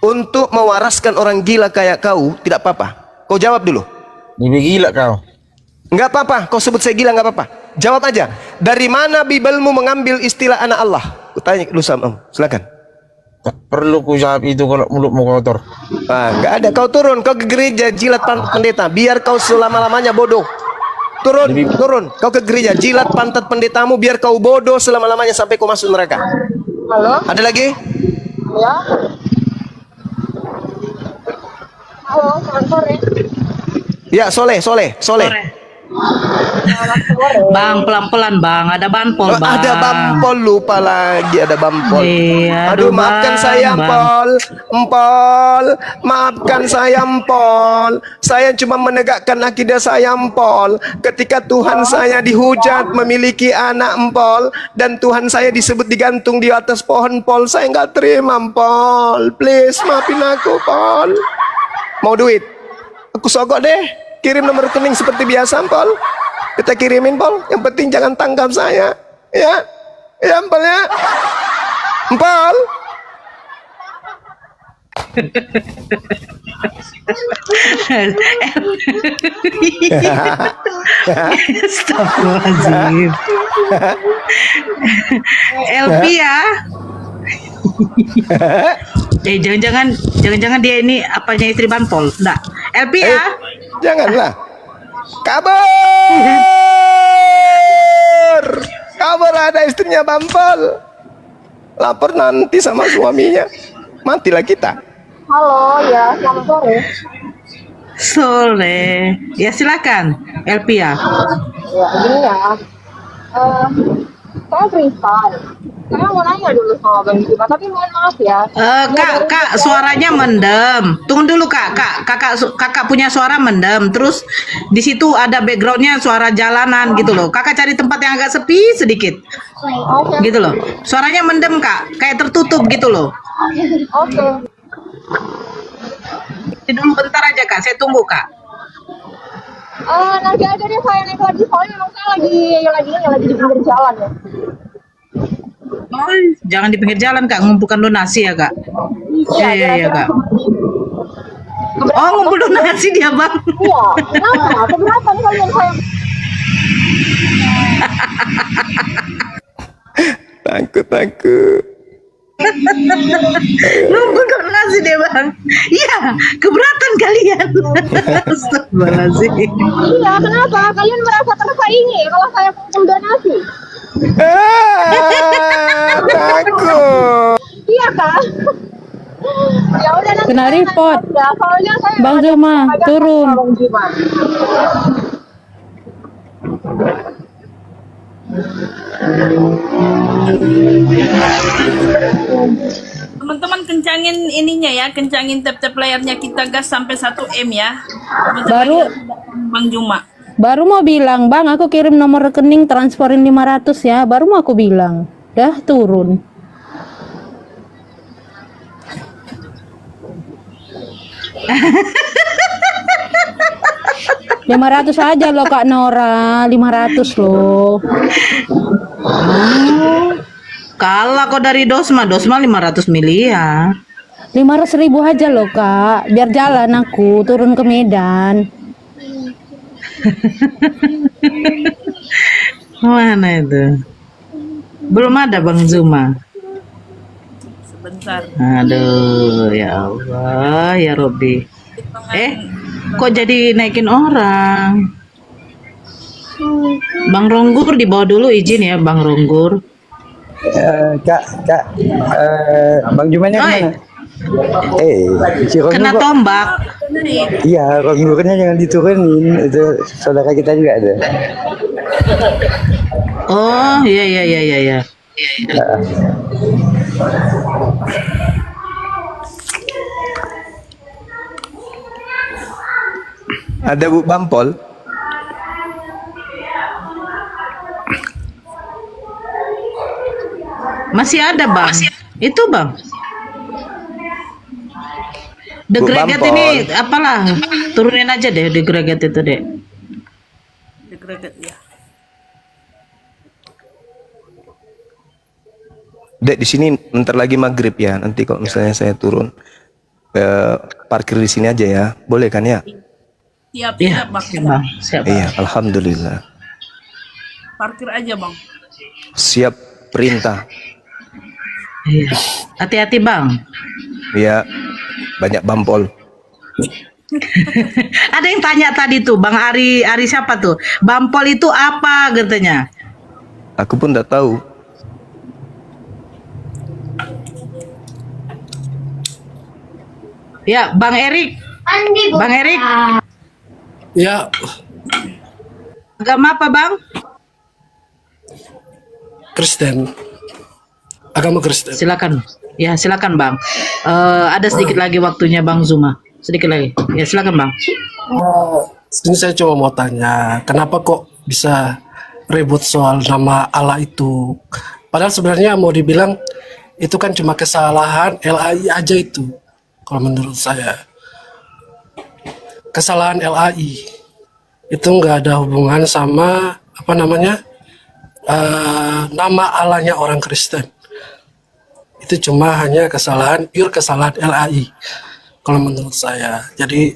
Untuk mewaraskan orang gila kayak kau tidak apa-apa. Kau jawab dulu. Lebih gila kau. Enggak apa-apa. Kau sebut saya gila enggak apa-apa. Jawab aja. Dari mana Bibelmu mengambil istilah anak Allah? Kutanya dulu sama. Silakan. Tak perlu ku jawab itu kalau mulutmu kotor. Enggak ada. Kau turun. Kau ke gereja jilat pendeta. Biar kau selama-lamanya bodoh. Turun, turun. Kau ke gereja jilat pantat pendetamu biar kau bodoh selama-lamanya sampai kau masuk neraka. Halo? Ada lagi? Ya. Halo, selamat sore. Ya, Soleh. Bang, pelan-pelan bang, ada banpol bang. Ada bampol, lupa lagi ada bampol. Iya, Aduh, maafkan bang, saya, bang. Empol. Maafkan saya, Empol. Saya cuma menegakkan akidah saya, Empol. Ketika Tuhan saya dihujat memiliki anak, Empol, dan Tuhan saya disebut digantung di atas pohon, Pol, saya nggak terima, Empol. Please, maafin aku, Pol. Mau duit? Aku sogok deh. Kirim nomor rekening seperti biasa, Pol. Kita kirimin, Pol. Yang penting jangan tangkap saya. Ya. Ya, Pol ya. Pol. Astagfirullahaladzim. Elvi ya. Jangan-jangan dia ini apanya istri Banpol. Enggak. Elvi ya. Janganlah. Kabar ada istrinya Bampol. Lapor nanti sama suaminya. Matilah kita. Halo, ya, selamat sore. Soleh. Ya silakan. Elvi ya. Ya, gini ya. Saya Tristan. Saya mau nanya dulu sama Bang Juma, tapi mohon maaf ya. Kak, suaranya mendem. Tunggu dulu kak, kakak punya suara mendem. Terus di situ ada backgroundnya suara jalanan gitu loh. Kakak cari tempat yang agak sepi sedikit, gitu loh. Suaranya mendem kak, kayak tertutup gitu loh. Oke. Dulu bentar aja kak, saya tunggu kak. Nanti aja deh saya naik lagi, soalnya memang saya lagi di pinggir jalan ya. Oh, jangan di pinggir jalan kak, ngumpulkan donasi ya kak. Iya kak. Oh, ngumpul donasi dia bang. Iya, kenapa? Keberatan kalian saya? Takut. Ngumpul donasi dia bang. Iya, keberatan kalian. Astagfirullahaladzim. Iya, kenapa? Kalian merasa tersaingi kalau saya ngumpul donasi? Takut. Iya kak. Ya udah nanti Kena report. Ya, soalnya saya Bang Juma, turun. Bang Juma. Teman-teman kencangin ininya ya, kencangin tap-tap layarnya kita gas sampai 1 M ya. Baru Bang Juma. Baru mau bilang, Bang, aku kirim nomor rekening transferin 500 ya. Baru mau aku bilang. Dah turun. $500 aja loh Kak Nora, 500 loh. Kalah kok dari Dosma 500 miliar. 500.000 aja loh Kak, biar jalan aku turun ke Medan. Mana itu? Belum ada Bang Zuma. Sebentar. Aduh, ya Allah, ya Robbi. Kok jadi naikin orang? Bang Ronggur di bawah dulu, izin ya Bang Ronggur. Kak, Bang Jumanya kemana? Kena tombak. Iya, Rock Nurnya jangan diturunin. Itu saudara kita juga ada. Oh, iya. Ada Bu Bampol? Masih ada, Bang. Itu, Bang. The Bu Greget Bampol. ini apalah, turunin aja deh The Greget itu deh. The Greget ya. Dek, di sini bentar lagi maghrib ya. Nanti kalau misalnya saya turun, parkir di sini aja ya. Boleh kan ya? Siap, Iya, Bang. siap, Bang. Siap, Bang. Iya, alhamdulillah. Parkir aja, Bang. Siap perintah. Iya. Hati-hati, Bang. Iya, banyak Bampol. Ada yang tanya tadi tuh, Bang Ari siapa tuh? Bampol itu apa katanya? Aku pun tidak tahu. Ya, Bang Erik. Bang Erik. Ya, Agama apa, Bang? Kristen. Agama Kristen. Silakan. Ya, silakan, Bang. Ada sedikit lagi waktunya, Bang Zuma. Sedikit lagi. Ya, silakan, Bang. Ini saya cuma mau tanya, kenapa kok bisa ribut soal nama Allah itu? Padahal sebenarnya mau dibilang itu kan cuma kesalahan LAI aja itu. Kalau menurut saya, kesalahan LAI itu nggak ada hubungan sama apa namanya nama Allahnya orang Kristen. Itu cuma hanya pure kesalahan LAI. Kalau menurut saya, jadi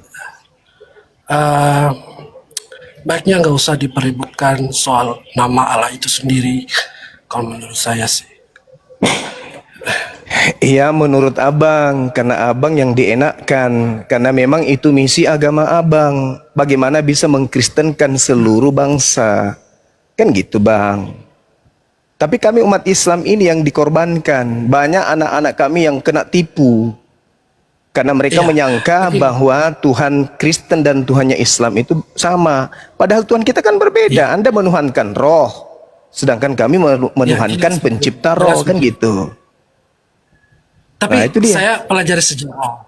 baiknya nggak usah dipeributkan soal nama Allah itu sendiri. Kalau menurut saya sih. Iya, menurut abang, karena abang yang dienakkan, karena memang itu misi agama abang. Bagaimana bisa mengkristenkan seluruh bangsa, kan gitu, Bang. Tapi kami umat Islam ini yang dikorbankan. Banyak anak-anak kami yang kena tipu karena mereka menyangka bahwa Tuhan Kristen dan Tuhannya Islam itu sama. Padahal Tuhan kita kan berbeda. Anda menuhankan roh, sedangkan kami menuhankan pencipta roh, kan gitu. Tapi Nah, itu dia. saya pelajari sejarah,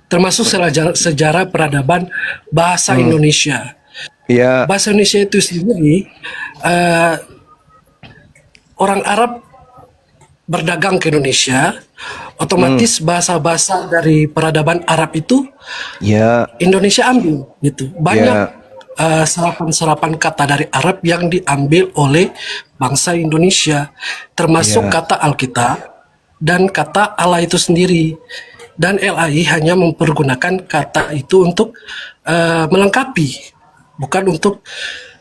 termasuk sejarah peradaban bahasa Indonesia. Ya. Bahasa Indonesia itu sendiri, orang Arab berdagang ke Indonesia, otomatis bahasa-bahasa dari peradaban Arab itu Indonesia ambil gitu. Banyak serapan-serapan kata dari Arab yang diambil oleh bangsa Indonesia, termasuk kata Alkitab dan kata Allah itu sendiri. Dan LAI hanya mempergunakan kata itu untuk melengkapi, bukan untuk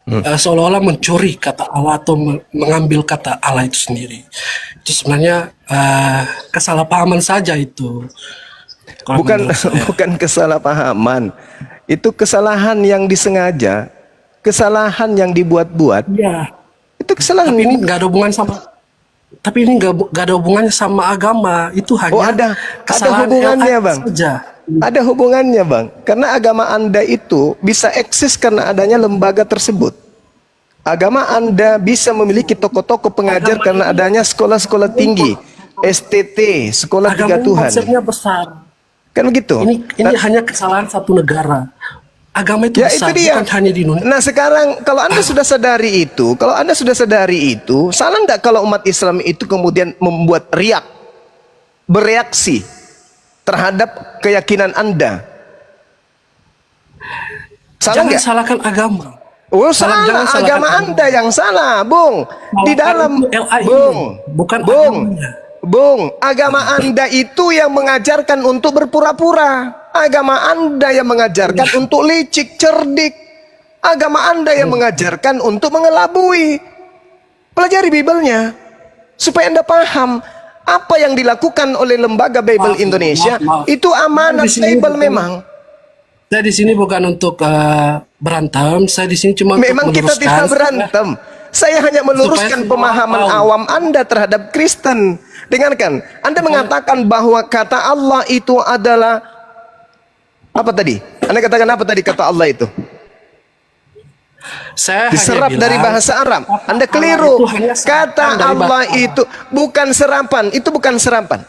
seolah-olah mencuri kata Allah atau mengambil kata Allah itu sendiri. Itu sebenarnya kesalahpahaman saja itu. Kalau Bukan kesalahpahaman. Itu kesalahan yang disengaja, kesalahan yang dibuat-buat. Iya. Itu kesalahan. Tapi ini nggak ada hubungan sama. Tapi ini nggak ada hubungannya sama agama. Itu hanya ada hubungannya, Bang. Saja. Ada hubungannya, Bang. Karena agama Anda itu bisa eksis karena adanya lembaga tersebut. Agama Anda bisa memiliki tokoh-tokoh pengajar karena adanya sekolah-sekolah tinggi, STT, sekolah tiga Tuhan. Konsepnya besar. Kan begitu? Ini hanya kesalahan satu negara. Agama itu Ya, besar, itu dia. bukan hanya di Indonesia. Nah, sekarang kalau Anda sudah sadari itu, salah enggak kalau umat Islam itu kemudian membuat bereaksi terhadap keyakinan Anda? Salah Jangan enggak? salahkan agama. Oh, Jangan salah, salahkan agama Anda yang salah, Bung. Di dalam LAI, bukan agamanya. Bung, agama Anda itu yang mengajarkan untuk berpura-pura. Agama Anda yang mengajarkan untuk licik, cerdik. Agama Anda yang mengajarkan untuk mengelabui. Pelajari Bible-nya supaya Anda paham apa yang dilakukan oleh lembaga Bible Indonesia. Itu amanat Bible memang. Saya di sini bukan untuk berantem. Saya di sini cuma Memang untuk kita tidak berantem. Saya hanya meluruskan pemahaman awam Anda terhadap Kristen. Dengarkan, Anda mengatakan bahwa kata Allah itu adalah apa tadi? Anda katakan apa tadi kata Allah itu? Saya Diserap hanya dari bilang, bahasa Arab. Anda Allah keliru. itu hanya serapan Kata dari Allah bahasa Arab. itu bukan serapan. Itu bukan serapan.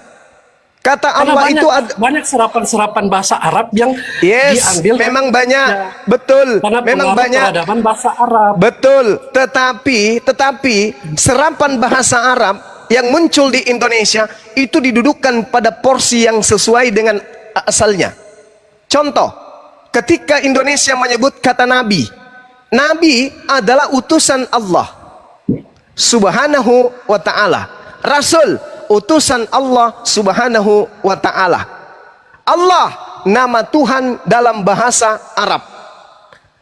Kata Karena Allah banyak, itu ada. banyak serapan-serapan bahasa Arab yang Yes, diambil memang dari- banyak. ya, Betul. karena Memang pengaruh banyak. peradaban bahasa Arab. Betul. Tetapi serapan bahasa Arab yang muncul di Indonesia itu didudukkan pada porsi yang sesuai dengan asalnya. Contoh, ketika Indonesia menyebut kata Nabi, Nabi adalah utusan Allah Subhanahu wa ta'ala. Rasul, utusan Allah Subhanahu wa ta'ala. Allah, nama Tuhan dalam bahasa Arab.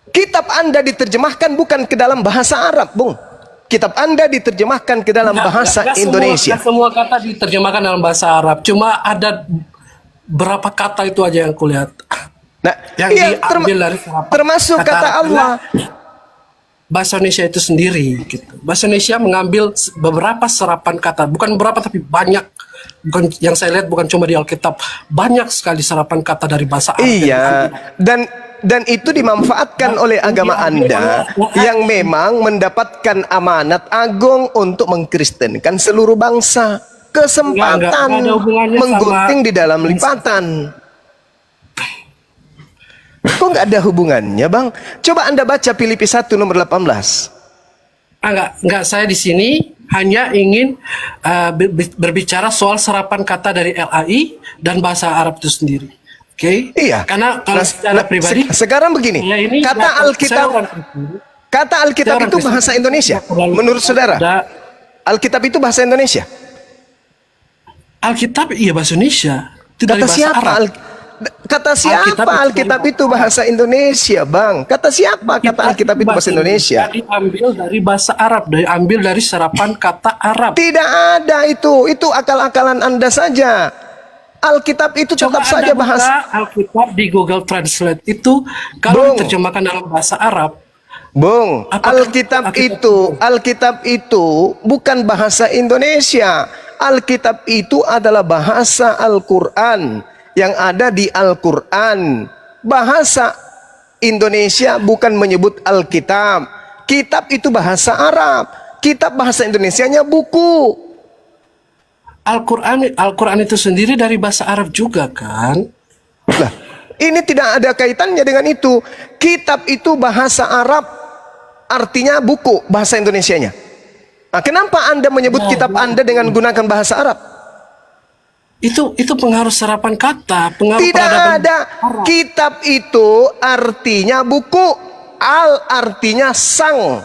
Kitab Anda diterjemahkan bukan ke dalam bahasa Arab, Bung. Kitab Anda diterjemahkan ke dalam bahasa Indonesia. Semua kata diterjemahkan dalam bahasa Arab. Cuma ada berapa kata itu aja yang kulihat. Nah, yang iya, diambil dari serapan termasuk kata Arab. Allah. Bahasa Indonesia itu sendiri gitu. Bahasa Indonesia mengambil beberapa serapan kata, bukan beberapa tapi banyak. Bukan yang saya lihat bukan cuma di Alkitab, banyak sekali serapan kata dari bahasa Arab. Iya, dan itu dimanfaatkan oleh agama Anda yang memang mendapatkan amanat agung untuk mengkristenkan seluruh bangsa. Kesempatan Nggak ada hubungannya menggunting di dalam lipatan. Kok nggak ada hubungannya, Bang? Coba Anda baca Filipi 1 nomor 18. Enggak, saya di sini hanya ingin berbicara soal serapan kata dari LAI dan bahasa Arab itu sendiri. Oke? Iya. Karena kalau secara pribadi sekarang begini, ya ini kata Alkitab itu bahasa Indonesia. Menurut saudara, Alkitab itu bahasa Indonesia. Alkitab iya bahasa Indonesia. Itu dari Kata bahasa siapa? Arab. Kata siapa Alkitab itu bahasa Indonesia, Bang? Kata siapa kata Alkitab itu bahasa Indonesia? Diambil dari bahasa Arab, diambil dari serapan kata Arab. Tidak ada itu. Itu akal-akalan Anda saja. Alkitab itu tetap saja bahasa. Alkitab di Google Translate itu kalau diterjemahkan dalam bahasa Arab. Bung, Alkitab itu bukan bahasa Indonesia. Alkitab itu adalah bahasa Al-Quran yang ada di Al-Quran. Bahasa Indonesia bukan menyebut Alkitab. Kitab itu bahasa Arab. Kitab bahasa Indonesianya buku. Al-Quran itu sendiri dari bahasa Arab juga kan? Nah, ini tidak ada kaitannya dengan itu. Kitab itu bahasa Arab, artinya buku bahasa Indonesianya. Nah, kenapa Anda menyebut kitab Anda dengan gunakan bahasa Arab? Itu pengaruh serapan kata, pengaruh Tidak peradaban ada. Arab. Kitab itu artinya buku. Al artinya sang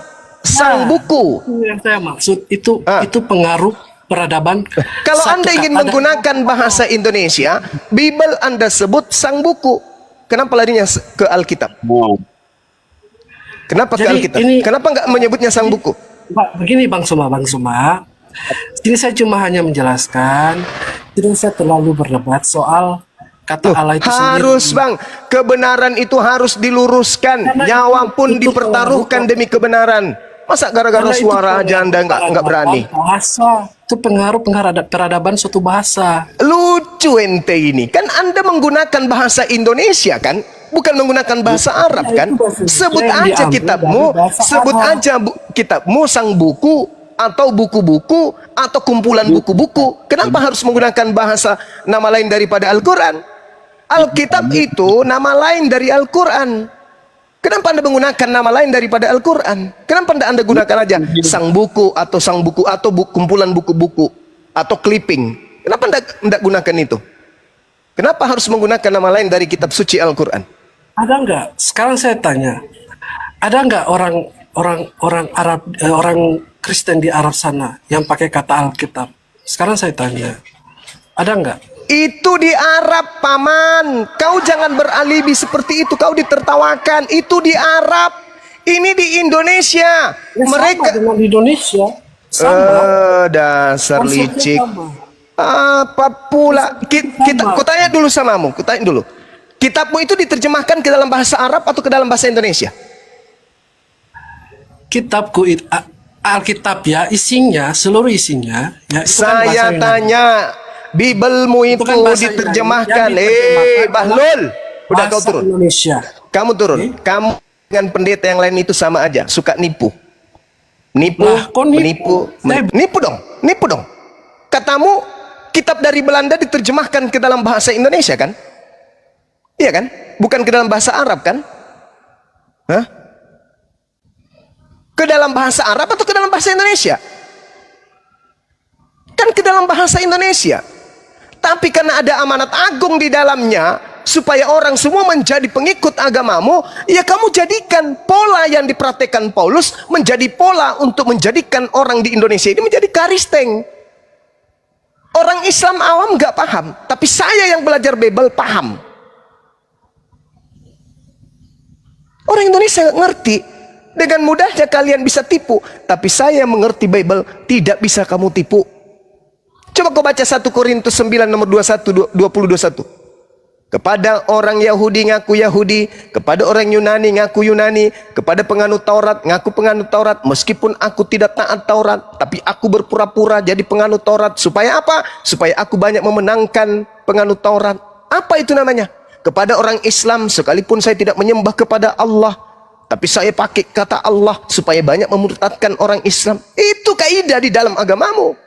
buku. Itu yang saya maksud itu pengaruh peradaban. Kalau satu Anda ingin kata menggunakan bahasa Indonesia, Bible Anda sebut sang buku. Kenapa larinya ke Alkitab? Kenapa ke Jadi Alkitab? ini- Kenapa nggak menyebutnya sang buku? Pak, begini Bang Suma. Ini saya cuma hanya menjelaskan. Tidak saya terlalu berdebat soal kata Allah itu Harus sendiri. Bang, kebenaran itu harus diluruskan. Nyawa pun dipertaruhkan demi kebenaran. Masa gara-gara Karena itu suara aja Anda nggak berani? Bahasa itu pengaruh peradaban suatu bahasa. Lucu ente ini. Kan Anda menggunakan bahasa Indonesia kan? Bukan menggunakan bahasa Arab kan? Sebut yang aja diambil kitabmu, dari bahasa sebut Arab. aja kitabmu sang buku atau buku-buku atau kumpulan buku-buku. Kenapa harus menggunakan bahasa nama lain daripada Al-Quran? Alkitab itu nama lain dari Al-Quran. Kenapa Anda menggunakan nama lain daripada Al-Quran? Kenapa Anda gunakan aja sang buku atau kumpulan buku-buku atau clipping? Kenapa Anda gunakan itu? Kenapa harus menggunakan nama lain dari kitab suci Al-Quran? Ada nggak? Sekarang saya tanya, ada nggak orang Arab, orang Kristen di Arab sana yang pakai kata Alkitab? Sekarang saya tanya, ada nggak? Itu di Arab, Paman. Kau jangan beralibi seperti itu. Kau ditertawakan. Itu di Arab. Ini di Indonesia. Mereka dengan di Indonesia. Dasar Konsepnya licik. sama. Apa pula? Ku tanya dulu samamu. Ku tanya dulu. Kitabmu itu diterjemahkan ke dalam bahasa Arab atau ke dalam bahasa Indonesia? Kitabku itu Alkitab ya, isinya, seluruh isinya ya, itu kan bahasa Saya Yunani. tanya, Bibelmu itu kan bahasa diterjemahkan. Yunani, yang diterjemahkan Bahlul, udah kau bahasa turun. Indonesia. Kamu turun. Kamu dengan pendeta yang lain itu sama aja, suka nipu. Nipu, Lah, kok nipu? nipu dong, nipu dong. Katamu kitab dari Belanda diterjemahkan ke dalam bahasa Indonesia kan? Iya kan? Bukan ke dalam bahasa Arab kan? Hah? Ke dalam bahasa Arab atau ke dalam bahasa Indonesia? Kan ke dalam bahasa Indonesia. Tapi karena ada amanat agung di dalamnya, supaya orang semua menjadi pengikut agamamu, ya kamu jadikan pola yang dipraktekkan Paulus menjadi pola untuk menjadikan orang di Indonesia ini menjadi karisteng. Orang Islam awam nggak paham, tapi saya yang belajar Bible paham. Orang Indonesia nggak ngerti. Dengan mudahnya kalian bisa tipu, tapi saya yang mengerti Bible tidak bisa kamu tipu. Coba kau baca 1 Korintus 9 nomor 20-21. Kepada orang Yahudi ngaku Yahudi, kepada orang Yunani ngaku Yunani, kepada penganut Taurat ngaku penganut Taurat, meskipun aku tidak taat Taurat, tapi aku berpura-pura jadi penganut Taurat. Supaya apa? Supaya aku banyak memenangkan penganut Taurat. Apa itu namanya? Kepada orang Islam, sekalipun saya tidak menyembah kepada Allah, tapi saya pakai kata Allah supaya banyak memurtadkan orang Islam. Itu kaidah di dalam agamamu.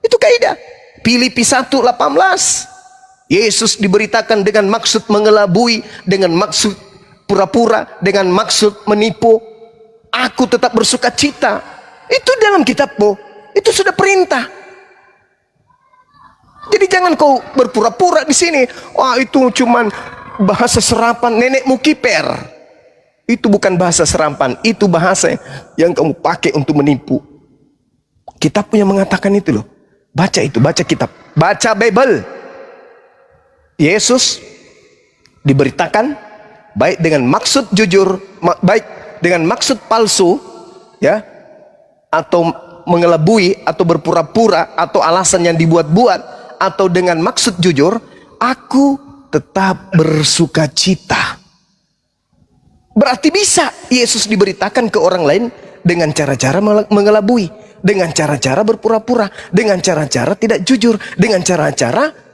Itu kaidah. Filipi 1:18. Yesus diberitakan dengan maksud mengelabui, dengan maksud pura-pura, dengan maksud menipu. Aku tetap bersuka cita. Itu dalam kitabmu. Itu sudah perintah. Jadi jangan kau berpura-pura di sini. Wah, itu cuman bahasa serapan nenekmu kiper. Itu bukan bahasa serampan, itu bahasa yang kamu pakai untuk menipu. Kitabmu yang mengatakan itu loh. Baca itu, baca kitab, baca Bible. Yesus diberitakan baik dengan maksud jujur, baik dengan maksud palsu, ya, atau mengelabui, atau berpura-pura, atau alasan yang dibuat-buat, atau dengan maksud jujur. Aku tetap bersuka cita. Berarti bisa Yesus diberitakan ke orang lain dengan cara-cara mengelabui, dengan cara-cara berpura-pura, dengan cara-cara tidak jujur, dengan cara-cara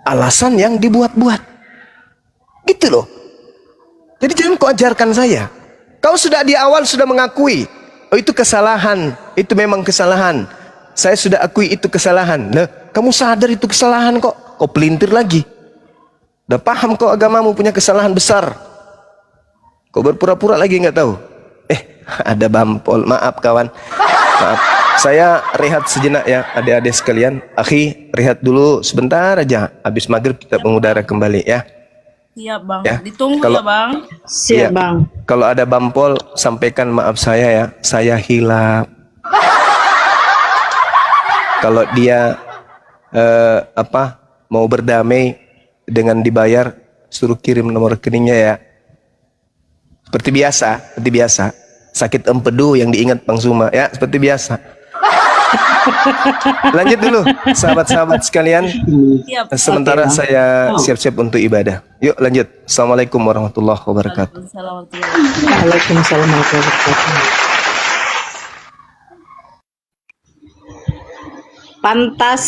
alasan yang dibuat-buat. Gitu loh. Jadi jangan kau ajarkan saya. Kau sudah di awal sudah mengakui, oh itu kesalahan, itu memang kesalahan. Saya sudah akui itu kesalahan. Nah, kamu sadar itu kesalahan kok, kau pelintir lagi. Udah paham kok agamamu punya kesalahan besar. Kok berpura-pura lagi nggak tahu? Ada Bampol. Maaf kawan. Maaf. Saya rehat sejenak ya adik-adik sekalian. Akhi, rehat dulu sebentar aja. Habis maghrib kita mengudara kembali ya. Siap bang, Ya. ditunggu Kalau- ya bang. Iya. Kalau ada Bampol, sampaikan maaf saya ya. Saya hilap. Kalau dia mau berdamai dengan dibayar, suruh kirim nomor rekeningnya ya. Seperti biasa. Sakit empedu yang diingat Bang Suma ya, seperti biasa. Lanjut dulu, sahabat-sahabat sekalian. Siap. Sementara saya siap-siap untuk ibadah. Yuk lanjut. Assalamualaikum warahmatullahi wabarakatuh. Waalaikumsalam warahmatullahi wabarakatuh. Pantas,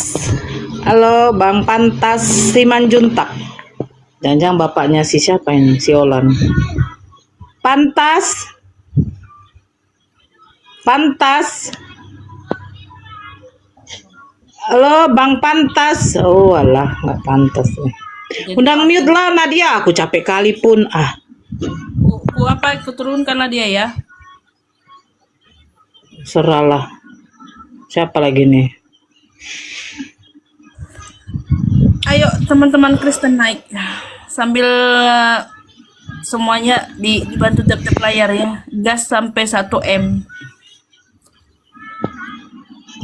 halo Bang Pantas Simanjuntak. Jangan-jangan bapaknya si siapa ini, si Olan. Pantas, halo Bang Pantas. Oh alah, nggak pantas nih. Undang mute lah Nadia, aku capek kali pun. Ku apa? Ku turunkanlah dia ya. Seralah. Siapa lagi nih? Ayo teman-teman Kristen naik sambil semuanya dibantu tap-tap layar ya. Gas sampai 1 M.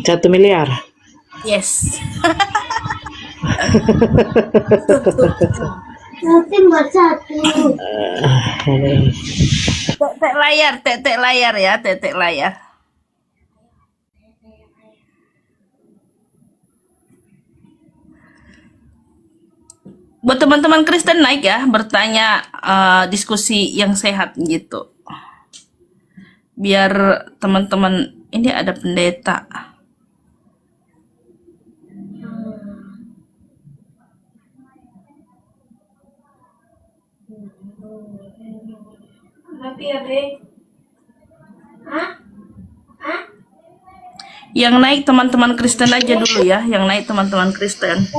1 miliar. Yes. Tek layar ya, tek layar. Buat teman-teman Kristen naik ya, bertanya, diskusi yang sehat gitu. biar teman-teman ini ada pendeta. Yang naik teman-teman Kristen aja dulu ya, yang naik teman-teman Kristen.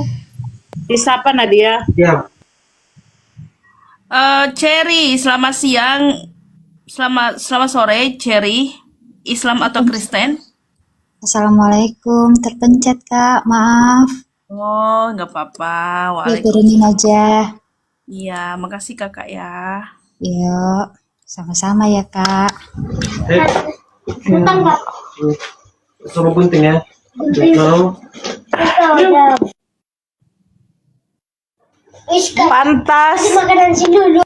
Siapa Nadia? Cherry, selamat siang. Selamat sore, Cherry. Islam atau Kristen? Assalamualaikum, terpencet Kak, maaf. Oh, nggak apa-apa. Ya turunin aja. Iya, makasih kakak ya. Yuk, sama-sama ya Kak. Sama gunting ya. Pantas. Makanan sini dulu.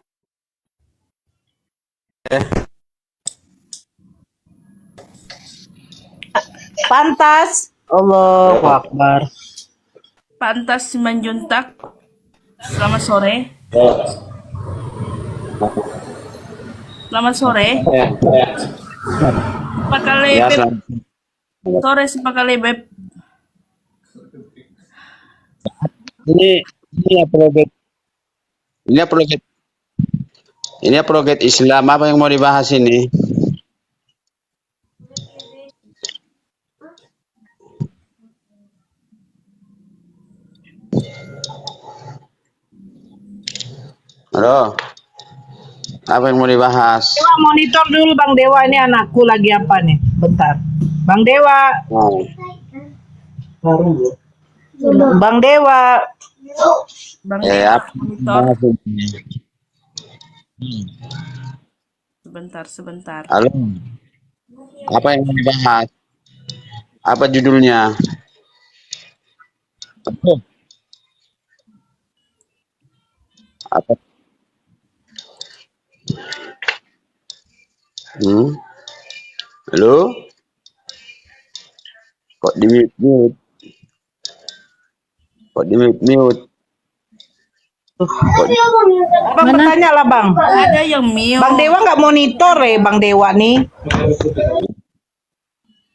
Pantas. Allahu Akbar. Pantas Simanjuntak. Selamat sore. Selamat sore. Pakale Beb. Sore si Pakale Beb. Ini apologet Islam, apa yang mau dibahas ini? Halo, apa yang mau dibahas? Dewa monitor dulu Bang Dewa, ini anakku lagi apa nih? Bentar. Bang Dewa. Bang Dewa. Bang Dewa, monitor. Sebentar. Halo, apa yang mau dibahas? Apa judulnya? Apa? Halo? Kok di mute? Abang bertanya lah Bang. Ada yang mute. Bang Dewa nggak monitor ya Bang Dewa nih.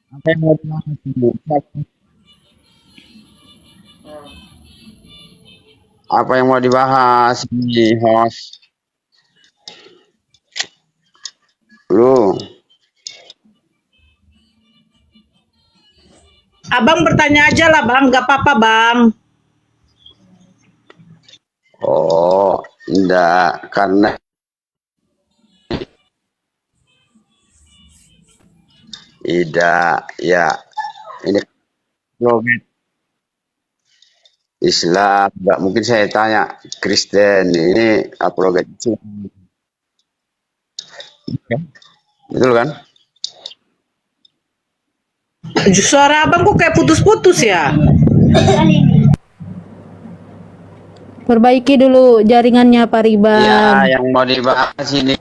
Apa yang mau dibahas? Apa yang mau dibahas ini, host? Lu. Abang bertanya aja lah Bang, nggak apa-apa Bang. Oh, enggak, karena tidak, ya, ini apologet Islam, enggak mungkin saya tanya Kristen, ini apologet Islam. Betul kan? Suara abang kok kayak putus-putus ya? Perbaiki dulu jaringannya Pak Riban. Ya, yang mau dibahas ini.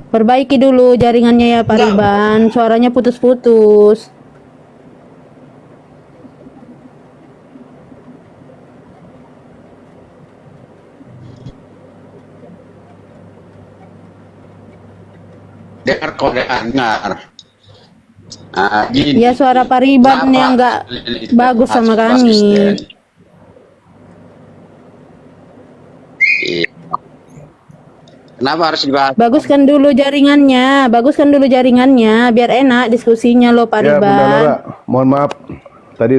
Perbaiki dulu jaringannya ya Pak Riban. Suaranya putus-putus. Dengar kok, dengar. Ya suara Pak Riban yang nggak bagus sama kami. Kenapa harus dibahas? Baguskan dulu jaringannya, biar enak diskusinya loh Pak Ya, Bunda Riban. Nora, mohon maaf